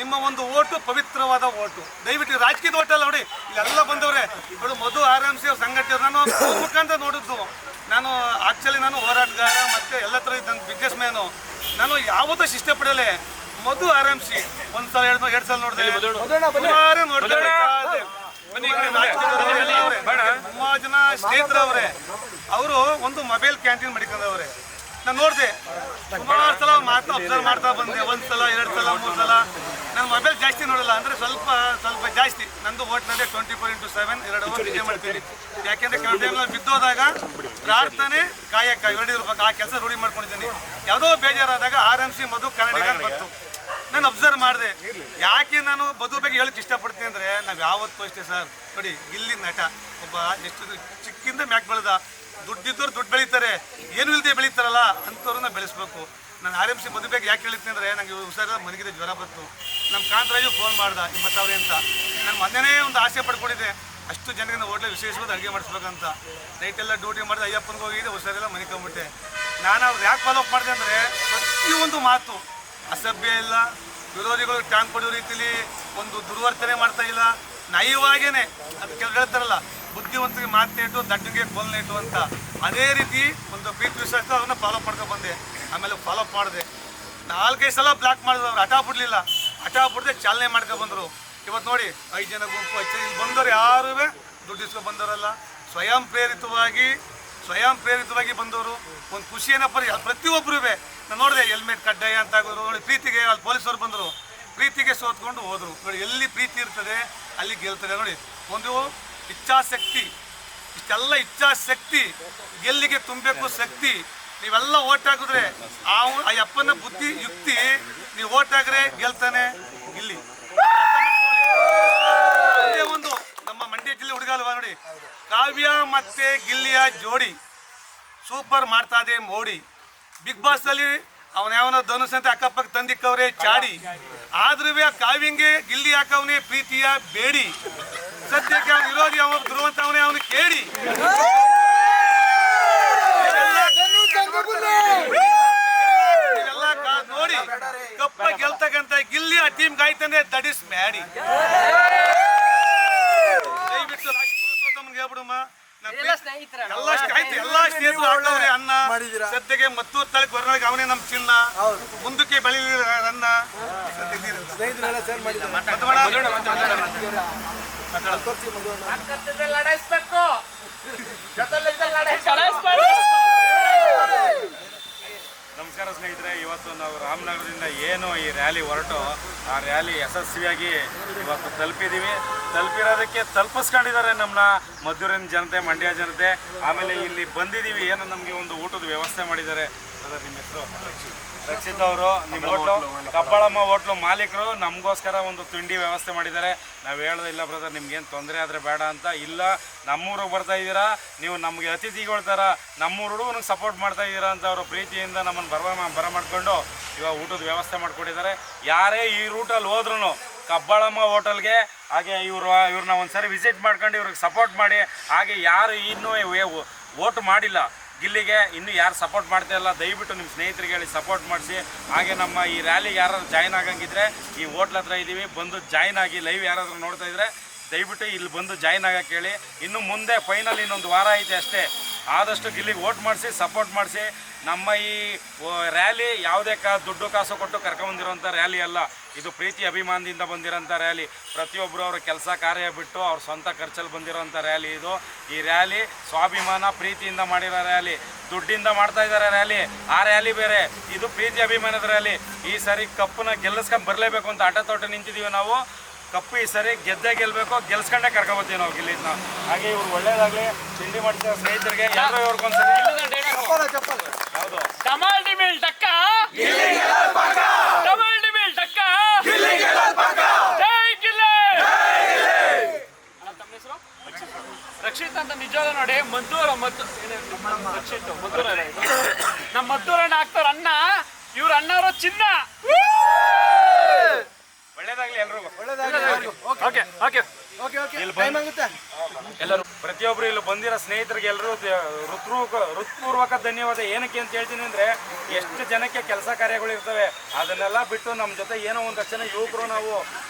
ನಿಮ್ಮ ಒಂದು ಓಟು ಪವಿತ್ರವಾದ ಓಟು. ದಯವಿಟ್ಟು ರಾಜಕೀಯದ ಓಟಲ್ಲ ನೋಡಿ, ಇಲ್ಲೆಲ್ಲ ಬಂದವ್ರೆ ನೋಡಿ. ಮಧು ಆರಾಮ್ಸಿ ಅವ್ರ ಸಂಘಟನೆ ನಾನು ಮುಖಾಂತರ ನೋಡಿದ್ದು. ನಾನು ಆಕ್ಚುಲಿ ನಾನು ಹೋರಾಟಗಾರ ಮತ್ತು ಎಲ್ಲ ಥರ ನನ್ನ ಬಿಸ್ನೆಸ್ ಮ್ಯಾನು. ನಾನು ಯಾವತ್ತೂ ಇಷ್ಟಪಡಲೆ. ಮಧು ಆರಾಮ್ಸಿ ಒಂದ್ಸಲ 2 ಸಲ ನೋಡಿದೆ, ತುಂಬ ಜನ ಸ್ನೇಹಿತರವ್ರೆ. ಅವರು ಒಂದು ಮೊಬೈಲ್ ಕ್ಯಾಂಟೀನ್ ಮಾಡಿಕೊಂಡವ್ರೆ. ನಾನು ನೋಡಿದೆ ಸುಮಾರು ಸಲ ಅಬ್ಸರ್ವ್ ಮಾಡ್ತಾ ಬಂದೆ. 1 ಸಲ 2 ಸಲ 3 ಸಲ. ನಾನು ಮೊಬೈಲ್ ಜಾಸ್ತಿ ನೋಡಲ್ಲ, ಅಂದರೆ ಸ್ವಲ್ಪ ಜಾಸ್ತಿ. ನಂದು ಓಟ್ನಲ್ಲಿ 24x7 2 ಅವರ್ ನಿದ್ದೆ ಮಾಡ್ತೀನಿ. ಯಾಕೆಂದರೆ ಕೆಲವು ಟೈಮ್ನಲ್ಲಿ ಬಿದ್ದೋದಾಗ ಪ್ರಾರ್ಥನೆ ಕಾಯಕ ಇರಬೇಕು. ಆ ಕೆಲಸ ರೂಢಿ ಮಾಡ್ಕೊಂಡಿದ್ದೀನಿ. ಯಾವುದೋ ಬೇಜಾರಾದಾಗ RMC ಮಧು ಕನ್ನಡಿಗ ಬಂತು. ನಾನು ಅಬ್ಸರ್ವ್ ಮಾಡಿದೆ. ಯಾಕೆ ನಾನು ಮಧು ಬಗ್ಗೆ ಹೇಳಕ್ಕೆ ಇಷ್ಟಪಡ್ತೀನಿ ಅಂದರೆ, ನಾವು ಯಾವತ್ತೂ ಅಷ್ಟೇ ಸರ್ ನೋಡಿ, ಗಿಲ್ಲಿ ನಟ ಒಬ್ಬ ಎಷ್ಟು ಚಿಕ್ಕಿಂದ ಮ್ಯಾಕ್ ಬೆಳೆದ. ದುಡ್ಡಿದ್ದವ್ರು ದುಡ್ಡು ಬೆಳೀತಾರೆ, ಏನು ಇಲ್ಲದೆ ಬೆಳೀತಾರಲ್ಲ ಅಂಥವ್ರನ್ನ ಬೆಳೆಸ್ಬೇಕು. ನಾನು RMC ಮಧು ಬಗ್ಗೆ ಯಾಕೆ ಹೇಳ್ತೀನಿ ಅಂದರೆ, ನನಗೆ ಹುಷಾರಿಲ್ಲ, ಮನೆಗಿದೆ, ಜ್ವರ ಬಂತು. ನಮ್ಮ ಕಾಂತರಾಜು ಫೋನ್ ಮಾಡ್ದೆ 80,000 ಅಂತ. ನಾನು ಮೊನ್ನೆನೇ ಒಂದು ಆಸೆ ಪಡ್ಕೊಂಡಿದ್ದೆ, ಅಷ್ಟು ಜನರಿಗೆ ಹೋಟ್ಲಲ್ಲಿ ವಿಶೇಷವಾದ ಅಡುಗೆ ಮಾಡಿಸ್ಬೇಕಂತ. ನೈಟೆಲ್ಲ ಡ್ಯೂಟಿ ಮಾಡಿದೆ, ಅಯ್ಯಪ್ಪನಿಗೆ ಹೋಗಿದ್ದೆ, ಹುಷಾರಿಲ್ಲ, ಮನಿಕೊಂಬಿಟ್ಟೆ. ನಾನು ಅವ್ರು ಯಾಕೆ ಫಾಲೋಅಪ್ ಮಾಡಿದೆ ಅಂದರೆ, ಪ್ರತಿಯೊಂದು ಮಾತು ಅಸಭ್ಯ ಇಲ್ಲ, ವಿರೋಧಿಗಳು ಟ್ಯಾಂಕ್ ಕೊಡೋ ರೀತಿಲಿ ಒಂದು ದುರ್ವರ್ತನೆ ಮಾಡ್ತಾ ಇಲ್ಲ. ನಯವಾಗೇನೆ ಅದು ಕೆಲವು ಹೇಳ್ತಾರಲ್ಲ, ಬುದ್ಧಿವಂತಿಗೆ ಮಾತನೇಟು ದಡ್ಡಿಗೆ ಕೋಲ್ನೇಟು ಅಂತ. ಅದೇ ರೀತಿ ಒಂದು ಪ್ರೀತಿ ವಿಶ್ವಾಸ ಅವ್ರನ್ನ ಫಾಲೋಅಪ್ ಮಾಡ್ಕೊಂಡು ಬಂದೆ. ಆಮೇಲೆ ಫಾಲೋಅಪ್ ಮಾಡಿದೆ. 4-5 ಸಲ ಬ್ಲಾಕ್ ಮಾಡಿದ್ರು. ಅವ್ರು ಹಠ ಬಿಡಲಿಲ್ಲ. ಹಠ ಬಿಡದೆ ಚಾಲನೆ ಮಾಡ್ಕೊಂಡು ಬಂದರು. ಇವತ್ತು ನೋಡಿ 5 ಜನ ಗುಂಪು 5 ಜನ ಇಲ್ಲಿ ಬಂದವರು ಯಾರೂ ದುಡ್ಡು ಇಸ್ಕೊಂಡು ಬಂದವರಲ್ಲ. ಸ್ವಯಂ ಪ್ರೇರಿತವಾಗಿ ಬಂದವರು. ಒಂದು ಖುಷಿಯನ್ನ ಪ್ರತಿಯೊಬ್ಬರೂ ನಾನು ನೋಡಿದೆ. ಹೆಲ್ಮೆಟ್ ಕಡ್ಡಾಯ ಅಂತ ಆಗೋರು ನೋಡಿ. ಪ್ರೀತಿಗೆ ಅಲ್ಲಿ ಪೊಲೀಸರು ಬಂದರು, ಪ್ರೀತಿಗೆ ಸೋತ್ಕೊಂಡು ಹೋದರು. ನೋಡಿ, ಎಲ್ಲಿ ಪ್ರೀತಿ ಇರ್ತದೆ ಅಲ್ಲಿ ಗೆಲ್ತದೆ. ನೋಡಿ, ಒಂದು ಇಚ್ಛಾಶಕ್ತಿ, ಇಷ್ಟೆಲ್ಲ ಇಚ್ಛಾಶಕ್ತಿ ಗೆಲ್ಲಿಗೆ ತುಂಬಬೇಕು ಶಕ್ತಿ. ನೀವೆಲ್ಲ ಓಟ್ ಹಾಕಿದ್ರೆ ಆ ಅಪ್ಪನ ಬುದ್ಧಿ ಯುಕ್ತಿ, ನೀವು ಓಟ್ ಹಾಕಿದ್ರೆ ಗೆಲ್ತಾನೆ ಗಿಲ್ಲಿ. ಅದೇ ಒಂದು ನಮ್ಮ ಮಂಡ್ಯ ಜಿಲ್ಲೆ ಹುಡುಗ ಅಲ್ವಾ ನೋಡಿ, ಕಾವ್ಯ ಮತ್ತೆ ಗಿಲ್ಲಿಯ ಜೋಡಿ ಸೂಪರ್ ಮಾಡ್ತಾ ಇದೆ ಮೋಡಿ. ಬಿಗ್ ಬಾಸ್ ಅಲ್ಲಿ ಅವನ ಧನುಷ್ ಅಂತ ಅಕ್ಕಪಕ್ಕ ತಂದಿಕ್ಕವ್ರೆ ಚಾಡಿ. ಆದ್ರೂ ಕಾವ್ಯಂಗೆ ಗಿಲ್ಲಿ ಹಾಕವನೇ ಪ್ರೀತಿಯ ಬೇಡಿ. ಸದ್ಯಕ್ಕೆ ಅವ್ನ ವಿರೋಧಿ ಧ್ರುವಂತ ಅವನೇ ಅವನು ಕೇಳಿ. ಇವೆಲ್ಲ ನೋಡಿ ನೋಡಿ ಕಪ್ಪ ಗೆಲ್ತಕ್ಕಂತ ಗಿಲ್ಲಿ ಆ ಟೀಮ್ ಗಾಯ್ತಂದ್ರೆ ದಟ್ ಇಸ್ ಮ್ಯಾಡಿ. ದಯವಿಟ್ಟು ಪುರುಷೋತ್ತಮ್ಗೆ ಹೇಳ್ಬಿಡಮ್ಮ, ಎಲ್ಲ ಸ್ನೇಹಿತರು ಆಡ್ತವ್ರೆ ಅನ್ನ ಸದ್ಯಕ್ಕೆ ಮತ್ತೂರು ತಳಕ್ ಬರೋರಿಗೆ ಅವನೇ ನಮ್ ಚಿನ್ನ, ಮುಂದಕ್ಕೆ ಬೆಳೀಲಿ ಅನ್ನ. ನಮಸ್ಕಾರ ಸ್ನೇಹಿತರೆ, ಇವತ್ತು ನಾವು ರಾಮನಗರದಿಂದ ಏನು ಈ ರ್ಯಾಲಿ ಹೊರಟು ಆ ರ್ಯಾಲಿ ಯಶಸ್ವಿಯಾಗಿ ಇವತ್ತು ತಲುಪಿರೋದಕ್ಕೆ ತಲುಪಿಸ್ಕೊಂಡಿದ್ದಾರೆ ನಮ್ಮನ್ನ ಮದ್ದೂರಿನ ಜನತೆ, ಮಂಡ್ಯ ಜನತೆ. ಆಮೇಲೆ ಇಲ್ಲಿ ಬಂದಿದ್ದೀವಿ, ಏನು ನಮಗೆ ಒಂದು ಊಟದ ವ್ಯವಸ್ಥೆ ಮಾಡಿದ್ದಾರೆ. ಅದರ ನಿಮ್ಮ ಹೆಸರು ರಕ್ಷಿತ್ ಅವರು, ನಿಮ್ಮ ಹೋಟ್ಲು ಕಬ್ಬಾಳಮ್ಮ ಹೋಟ್ಲು ಮಾಲೀಕರು ನಮಗೋಸ್ಕರ ಒಂದು ತಿಂಡಿ ವ್ಯವಸ್ಥೆ ಮಾಡಿದ್ದಾರೆ. ನಾವು ಹೇಳೋದು ಇಲ್ಲ ಬ್ರದರ್, ನಿಮ್ಗೇನು ತೊಂದರೆ ಆದರೆ ಬೇಡ ಅಂತ. ಇಲ್ಲ, ನಮ್ಮೂರಿಗೆ ಬರ್ತಾ ಇದ್ದೀರಾ, ನೀವು ನಮಗೆ ಅತಿಥಿಗಳ ಥರ ನಮ್ಮೂರು ಹುಡುಗನಿಗೆ ಸಪೋರ್ಟ್ ಮಾಡ್ತಾ ಇದ್ದೀರಾ ಅಂತ ಅವರು ಪ್ರೀತಿಯಿಂದ ನಮ್ಮನ್ನು ಬರಮಾಡ್ಕೊಂಡು ಇವಾಗ ಊಟದ ವ್ಯವಸ್ಥೆ ಮಾಡಿಕೊಟ್ಟಿದ್ದಾರೆ. ಯಾರೇ ಈ ರೂಟಲ್ಲಿ ಹೋದ್ರೂ ಕಬ್ಬಾಳಮ್ಮ ಹೋಟೆಲ್ಗೆ ಹಾಗೆ ಇವ್ರನ್ನ ಒಂದು ಸರಿ ವಿಸಿಟ್ ಮಾಡ್ಕೊಂಡು ಇವ್ರಿಗೆ ಸಪೋರ್ಟ್ ಮಾಡಿ. ಹಾಗೆ ಯಾರು ಇನ್ನೂ ವೋಟ್ ಮಾಡಿಲ್ಲ ಗಿಲ್ಲಿಗೆ, ಇನ್ನೂ ಯಾರು ಸಪೋರ್ಟ್ ಮಾಡ್ತಾ ಇಲ್ಲ, ದಯವಿಟ್ಟು ನಿಮ್ಮ ಸ್ನೇಹಿತರಿಗೆ ಹೇಳಿ ಸಪೋರ್ಟ್ ಮಾಡಿಸಿ. ಹಾಗೆ ನಮ್ಮ ಈ ರ್ಯಾಲಿಗೆ ಯಾರು ಜಾಯ್ನ್ ಆಗಂಗಿದ್ರೆ ಈ ಹೋಟ್ಲ್ ಹತ್ರ ಇದ್ದೀವಿ, ಬಂದು ಜಾಯ್ನ್ ಆಗಿ. ಲೈವ್ ಯಾರಾದರೂ ನೋಡ್ತಾ ಇದ್ದರೆ ದಯವಿಟ್ಟು ಇಲ್ಲಿ ಬಂದು ಜಾಯ್ನ್ ಆಗಕ್ಕೆ ಹೇಳಿ. ಇನ್ನು ಮುಂದೆ ಫೈನಲ್ ಇನ್ನೊಂದು ವಾರ ಐತೆ ಅಷ್ಟೇ. ಆದಷ್ಟು ಗಿಲ್ಲಿಗೆ ವೋಟ್ ಮಾಡಿಸಿ, ಸಪೋರ್ಟ್ ಮಾಡಿಸಿ. ನಮ್ಮ ಈ ರ್ಯಾಲಿ ಯಾವುದೇ ದುಡ್ಡು ಕಾಸು ಕೊಟ್ಟು ಕರ್ಕೊಂಬಂದಿರೋಂಥ ರ್ಯಾಲಿ ಅಲ್ಲ, ಇದು ಪ್ರೀತಿ ಅಭಿಮಾನದಿಂದ ಬಂದಿರೋಂಥ ರ್ಯಾಲಿ. ಪ್ರತಿಯೊಬ್ಬರು ಅವರ ಕೆಲಸ ಕಾರ್ಯ ಬಿಟ್ಟು ಅವ್ರ ಸ್ವಂತ ಖರ್ಚಲ್ಲಿ ಬಂದಿರೋಂಥ ರ್ಯಾಲಿ ಇದು. ಈ ರ್ಯಾಲಿ ಸ್ವಾಭಿಮಾನ ಪ್ರೀತಿಯಿಂದ ಮಾಡಿರೋ ರ್ಯಾಲಿ, ದುಡ್ಡಿಂದ ಮಾಡ್ತಾ ಇದ್ದಾರೆ ರ್ಯಾಲಿ. ಆ ರ್ಯಾಲಿ ಬೇರೆ, ಇದು ಪ್ರೀತಿ ಅಭಿಮಾನದ ರ್ಯಾಲಿ. ಈ ಸರಿ ಕಪ್ಪನ್ನ ಗೆಲ್ಲಿಸ್ಕೊಂಡು ಬರಲೇಬೇಕು ಅಂತ ಆಟ ತೋಟ ನಿಂತಿದ್ದೀವಿ ನಾವು. ಕಪ್ಪು ಈ ಸರಿ ಗೆಲ್ಬೇಕು, ಗೆಲ್ಸ್ಕೊಂಡೇ ಕರ್ಕೊಬತ್ತೀವಿ ನಾವು ಗಿಲ್ಲಿನ. ಹಾಗೆ ಇವ್ರು ಒಳ್ಳೇದಾಗಲಿ, ತಿಂಡಿ ಮಾಡಿಸಿದ ಸ್ನೇಹಿತರಿಗೆ ಎಲ್ಲರೂ ಇವ್ರಿಗೊಂದ್ಸರಿ ಹೌದು ಡಮಾಲ್ ಡಿಮಿಲ್ ಟಕ್ಕ, ಡಮಾಲ್ ಡಿಮಿಲ್ ಟಕ್ಕ, ಜೈ ಗಿಲ್ಲಿ. ತಮ್ಮ ಹೆಸರು ರಕ್ಷಿತ್ ಅಂತ. ನಿಜವಾದ ನೋಡಿ, ರಕ್ಷಿತ್ ಮದ್ದೂರ ನಮ್ಮ ಮದ್ದೂರಣ್ಣ ಆಗ್ತಾರ ಅಣ್ಣ. ಇವ್ರ ಅಣ್ಣವರು ಚಿನ್ನ. ಒಳ್ಳೇದಾಗ್ಲಿ ಎಲ್ರಿಗೂ. ಎಲ್ಲರೂ ಪ್ರತಿಯೊಬ್ಬರು ಇಲ್ಲಿ ಬಂದಿರೋ ಸ್ನೇಹಿತರಿಗೆ ಎಲ್ಲರೂ ಹೃತ್ಪೂರ್ವಕ ಧನ್ಯವಾದ. ಏನಕ್ಕೆ ಅಂತ ಹೇಳ್ತೀನಿ ಅಂದರೆ, ಎಷ್ಟು ಜನಕ್ಕೆ ಕೆಲಸ ಕಾರ್ಯಗಳು ಇರ್ತವೆ, ಅದನ್ನೆಲ್ಲ ಬಿಟ್ಟು ನಮ್ಮ ಜೊತೆ ಏನೋ ಒಂದಷ್ಟು ಜನ ಯುವಕರು ನಾವು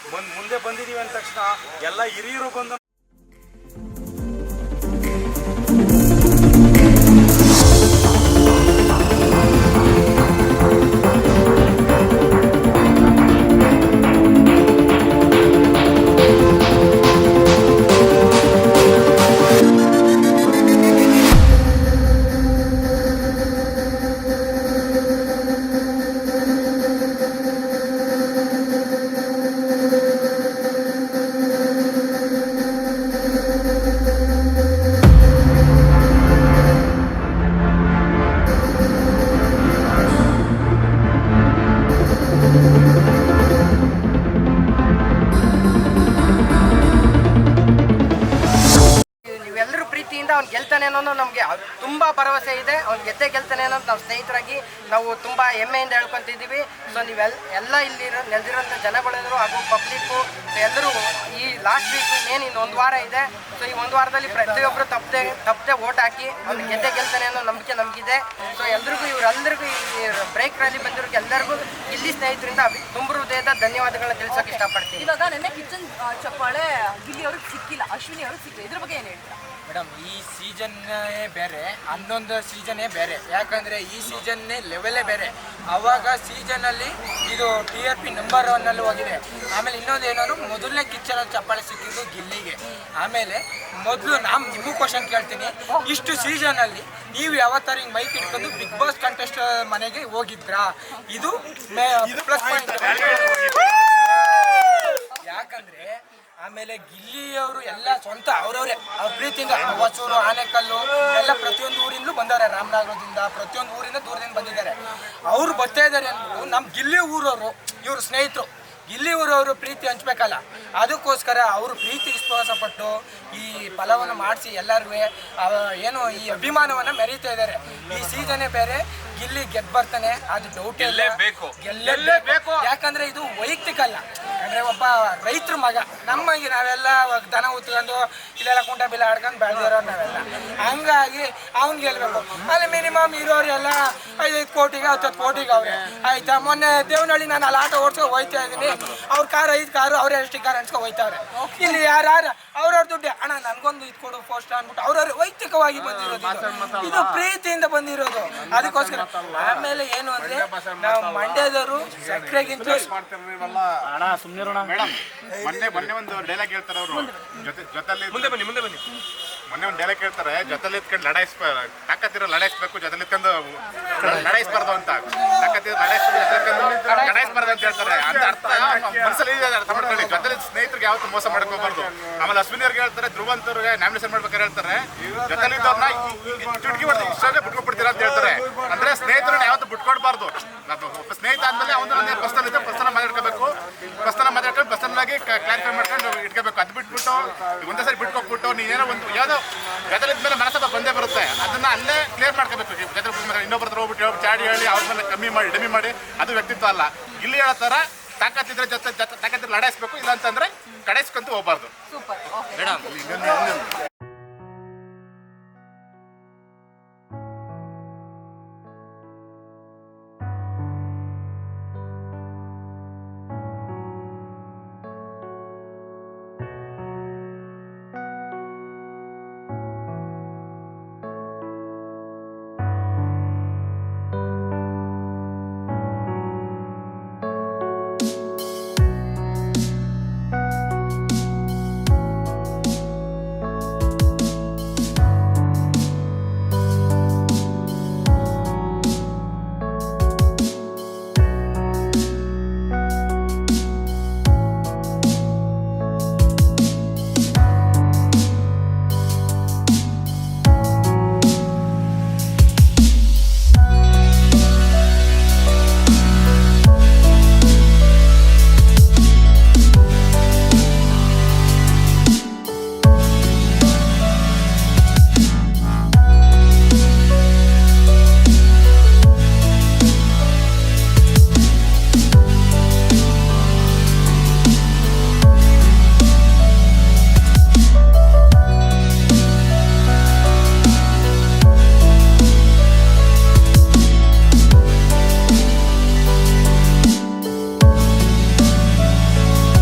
ಮುಂದೆ ಬಂದಿದ್ದೀವಿ ಅಂದ ತಕ್ಷಣ ಎಲ್ಲ ಹಿರಿಯರು ಬಂದು ಅವ್ನು ಗೆಲ್ತಾನೆ ಅನ್ನೋದು ನಮಗೆ ತುಂಬ ಭರವಸೆ ಇದೆ. ಅವ್ನು ಗೆಲ್ತಾನೆ ಅನ್ನೋದು ನಾವು ಸ್ನೇಹಿತರಾಗಿ ನಾವು ತುಂಬ ಹೆಮ್ಮೆಯಿಂದ ಹೇಳ್ಕೊತಿದ್ದೀವಿ. ಸೊ ಎಲ್ಲ ಇಲ್ಲಿ ನೆಲೆದಿರೋಂಥ ಜನಗಳೆಲ್ಲರೂ ಹಾಗೂ ಪಬ್ಲಿಕ್ಕು ಎಲ್ಲರೂ ಈ ಲಾಸ್ಟ್ ವೀಕ್ ಏನು ಇನ್ನು ಒಂದು ವಾರ ಇದೆ. ಸೊ ಈ ಒಂದು ವಾರದಲ್ಲಿ ಪ್ರತಿಯೊಬ್ಬರು ತಪ್ಪದೆ ಓಟ್ ಹಾಕಿ ಅವ್ನು ಗೆಲ್ತಾನೆ ಅನ್ನೋ ನಂಬಿಕೆ ನಮಗಿದೆ. ಸೊ ಎಲ್ರಿಗೂ ಇವರೆಲ್ಲರಿಗೂ ಈ ಬ್ರೇಕ್ ರ್ಯಾಲಿ ಬಂದಿರೋಕ್ಕೆ ಎಲ್ಲರಿಗೂ ಇಲ್ಲಿ ಸ್ನೇಹಿತರಿಂದ ತುಂಬ ಹೃದಯದ ಧನ್ಯವಾದಗಳನ್ನ ತಿಳಿಸೋಕೆ ಇಷ್ಟಪಡ್ತೀನಿ. ಇವಾಗ ನೆನ್ನೆ ಕಿಚನ್ ಚಪ್ಪಾಳೆ ಗಿಲ್ಲಿ ಅವ್ರಿಗೆ ಸಿಕ್ಕಿಲ್ಲ, ಅಶ್ವಿನಿ ಅವ್ರಿಗೆ ಸಿಕ್ಕಿಲ್ಲ, ಇದ್ರ ಬಗ್ಗೆ ಏನು ಹೇಳ್ತೀರಾ? ಮೇಡಮ್, ಈ ಸೀಸನ್ನೇ ಬೇರೆ, ಹನ್ನೊಂದು ಸೀಸನ್ನೇ ಬೇರೆ. ಯಾಕಂದರೆ ಈ ಸೀಸನ್ನೇ ಲೆವೆಲೇ ಬೇರೆ. ಆವಾಗ ಸೀಸನಲ್ಲಿ ಇದು TRP ನಂಬರ್ 1 ಹೋಗಿದೆ. ಆಮೇಲೆ ಇನ್ನೊಂದು ಏನಾದ್ರು ಮೊದಲನೇ ಕಿಚ್ಚನ ಚಪ್ಪಾಳೆ ಸಿಕ್ಕಿದ್ದು ಗಿಲ್ಲಿಗೆ. ಆಮೇಲೆ ಮೊದಲು ನಿಮಗೂ ಕ್ವಶನ್ ಕೇಳ್ತೀನಿ, ಇಷ್ಟು ಸೀಸನಲ್ಲಿ ನೀವು ಯಾವತ್ತಾರ ಹಿಂಗೆ ಮೈಕ್ ಇಟ್ಕೊಂಡು ಬಿಗ್ ಬಾಸ್ ಕಂಟೆಸ್ಟ್ ಮನೆಗೆ ಹೋಗಿದ್ರಾ? ಇದು ಪ್ಲಸ್ ಪಾಯಿಂಟ್. ಯಾಕಂದರೆ ಆಮೇಲೆ ಗಿಲ್ಲಿಯವರು ಎಲ್ಲ ಸ್ವಂತ ಅವರವರೇ ಅವ್ರ ಪ್ರೀತಿಯಿಂದ ಹೊಸೂರು, ಆನೆಕಲ್ಲು ಎಲ್ಲ ಪ್ರತಿಯೊಂದು ಊರಿಂದಲೂ ಬಂದವ್ರೆ. ರಾಮನಗರದಿಂದ ಪ್ರತಿಯೊಂದು ಊರಿಂದ ದೂರದಿಂದ ಬಂದಿದ್ದಾರೆ. ಅವರು ಬರ್ತಾ ಇದ್ದಾರೆ ಅಂದ್ಬಿಟ್ಟು ನಮ್ಮ ಗಿಲ್ಲಿ ಊರವರು ಇವರು ಸ್ನೇಹಿತರು ಗಿಲ್ಲಿ ಊರವರು ಪ್ರೀತಿ ಹಂಚ್ಬೇಕಲ್ಲ, ಅದಕ್ಕೋಸ್ಕರ ಅವರು ಪ್ರೀತಿ ವಿಶ್ವಾಸಪಟ್ಟು ಈ ಫಲವನ್ನು ಮಾಡಿಸಿ ಎಲ್ಲರಿಗೂ ಏನು ಈ ಅಭಿಮಾನವನ್ನು ಮೆರೀತಾ ಇದ್ದಾರೆ. ಈ ಸೀಸನ್ನೇ ಬೇರೆ, ಗಿಲ್ಲಿ ಗೆದ್ದು ಬರ್ತಾನೆ, ಅದು ಡೌಟ್ ಗೆಲ್ಲೇಬೇಕು. ಗೆಲ್ಲೇಬೇಕು. ಯಾಕಂದ್ರೆ ಇದು ವೈಯಕ್ತಿಕ ಅಲ್ಲ, ಅಂದ್ರೆ ಒಬ್ಬ ರೈತರ ಮಗ. ನಮಗೆ ನಾವೆಲ್ಲ ದನ ಉತ್ಕೊಂಡು ಇಲ್ಲೆಲ್ಲ ಕುಂಟ ಬಿಲ್ಲ ಆಡ್ಕೊಂಡು ಬೆಳೆದಿರೋ ನಾವೆಲ್ಲ, ಹಂಗಾಗಿ ಅವ್ನು ಗೆಲ್ಬೇಕು. ಅಲ್ಲಿ ಮಿನಿಮಮ್ ಇರೋರೆಲ್ಲ 5 ಕೋಟಿಗೆ 10 ಕೋಟಿಗೆ ಅವ್ರೆ ಆಯ್ತಾ. ಮೊನ್ನೆ ದೇವನಹಳ್ಳಿ ನಾನು ಅಲ್ಲಿ ಆಟೋ ಓಡಿಸ್ಕೊ ಹೋಯ್ತಾ ಇದ್ದೀನಿ, ಅವ್ರ ಕಾರ್ 5 ಕಾರು ಅವರೇ ಸ್ಟಿಕ್ಕರ್ ಅನ್ಸ್ಕೊ ಹೋಯ್ತಾವ್ರೆ. ಇಲ್ಲಿ ಯಾರು ಅವ್ರವ್ರ ದುಡ್ಡು, ಅಣ್ಣ ನನಗೊಂದು ಇದು ಕೊಡು ಪೋಸ್ಟ್ ಅಂದ್ಬಿಟ್ಟು ಅವ್ರವ್ರು ವೈಯಕ್ತಿಕವಾಗಿ ಬಂದಿರೋದು, ಇದು ಪ್ರೀತಿಯಿಂದ ಬಂದಿರೋದು. ಅದಕ್ಕೋಸ್ಕರ ಆಮೇಲೆ ಏನು ಅಂದ್ರೆ ನಾವು ಮಂಡ್ಯದವರು ಸಕ್ಕರೆಗಿಂತ ಮೇಡಮ್ ಮೊನ್ನೆ ಒಂದು ಡೈಲಾಗ್ ಹೇಳ್ತಾರೆ ಅವರು, ಜೊತೆಲಿ ಮುಂದೆ ಬನ್ನಿ ಮೊನ್ನೆ ಒಂದು ಡೈಲಾಗ್ ಹೇಳ್ತಾರೆ, ಜೊತೆಲಿ ಇತ್ಕೊಂಡು ತಾಕತ್ತಿರೋ ಲಡಾಯಿಸ್ಬೇಕು, ಜೊತೆಲಿ ಇತ್ಕೊಂಡು ಲಡಾಯಿಸ್ಬಾರ್ದು ಅಂತ. ತಾಕತ್ತಿರೋ ಲಡಾಯಿಸ್ಬಾರ್ದು ಅಂತ ಹೇಳ್ತಾರೆ. ಅಂತ ಅರ್ಥ ಮನಸ್ಸಲ್ಲಿ ಅರ್ಥ ಮಾಡ್ಕೊಳ್ಳಿ. ಜೊತೆಲಿ ಸ್ನೇಹಿತರಿಗೆ ಯಾವತ್ತೂ ಮೋಸ ಮಾಡ್ಕೋಬಾರ್ದು. ಆಮೇಲೆ ಅಶ್ವಿನಿ ಅವ್ರಿಗೆ ಹೇಳ್ತಾರೆ, ಧ್ರುವ ಅಂತವ್ರಿಗೆ ನಾಮಿನೇಷನ್ ಮಾಡ್ಬೇಕಾದ್ರೆ ಹೇಳ್ತಾರೆ, ಜೊತೆಲಿ ಇದ್ದವ್ರನ್ನ ಚುಟ್ಕಿ ಹೊಡೆದು ಇಷ್ಟೇ ಬಿಟ್ಕೊಡ್ಬಿಡ್ತೀರಾ ಅಂತ ಹೇಳ್ತಾರೆ. ಅಂದ್ರೆ ಸ್ನೇಹಿತರನ್ನ ಯಾವತ್ತೂ ಬಿಟ್ಕೊಡ್ಬಾರ್ದು. ಒಬ್ಬ ಸ್ನೇಹಿತ ಆದ್ಮೇಲೆ ಅವನ ಪರ್ಸನಲ್ ಇದೆ, ಪರ್ಸನಲ್ ಮಾತಾಡ್ಕೋಬೇಕು, ಪರ್ಸನಲ್ ಮಾತಾಡ್ಕೊಂಡು ಪರ್ಸನಲ್ ಆಗಿ ಕ್ಲಾರಿಫೈ ಮಾಡ್ಕೊಂಡು ಇಟ್ಕೋಬೇಕು. ಅದು ಬಿಟ್ಬಿಟ್ಟು ಒಂದೇ ಸರಿ ಬಿಟ್ಕೊಟ್ಬಿಟ್ಟು ನೀನೇನೋ ಒಂದು ಯಾವುದೋ ಗದಲಿದ ಮೇಲೆ ಮನಸ್ಸು ಬಂದೇ ಬರುತ್ತೆ, ಅದನ್ನ ಅಲ್ಲೇ ಕ್ಲಿಯರ್ ಮಾಡ್ಕೋಬೇಕು. ಗದಲ ಇನ್ನೊಬ್ಬರ ಹತ್ರ ಹೋಗ್ಬಿಟ್ಟು ಚಾಡಿ ಹೇಳಿ ಅವ್ರ ಮೇಲೆ ಡಿಮಿ ಮಾಡಿ ಅದು ವ್ಯಕ್ತಿತ್ವ ಅಲ್ಲ. ಇಲ್ಲಿ ಹೇಳೋ ಥರ ತಾಕತ್ತಿದ್ರೆ ತಾಕತ್ತಿದ್ರೆ ಲಡಾಯಿಸ್ಬೇಕು, ಇಲ್ಲ ಅಂತಂದ್ರೆ ಕಡಾಯಿಸ್ಕೊಂತ ಹೋಗ್ಬಾರ್ದು. ಮೇಡಮ್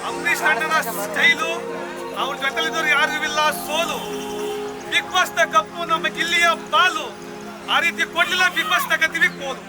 ಅಂಬರೀಷ್ ಅಣ್ಣನ ಸ್ಟೈಲು, ಅವ್ರ ಜೊತೆಲಿದ್ದವ್ರು ಯಾರಿಗೂ ಇಲ್ಲ ಸೋಲು. ಬಿಗ್ ಬಾಸ್ ನ ಕಪ್ಪು ನಮ್ಮ ಗಿಲ್ಲಿಯ ಬಾಲು, ಆ ರೀತಿ ಕೊಡ್ಲಿಲ್ಲ ಬಿಗ್ ಬಾಸ್ ತಗತೀವಿ ಕೋಲು.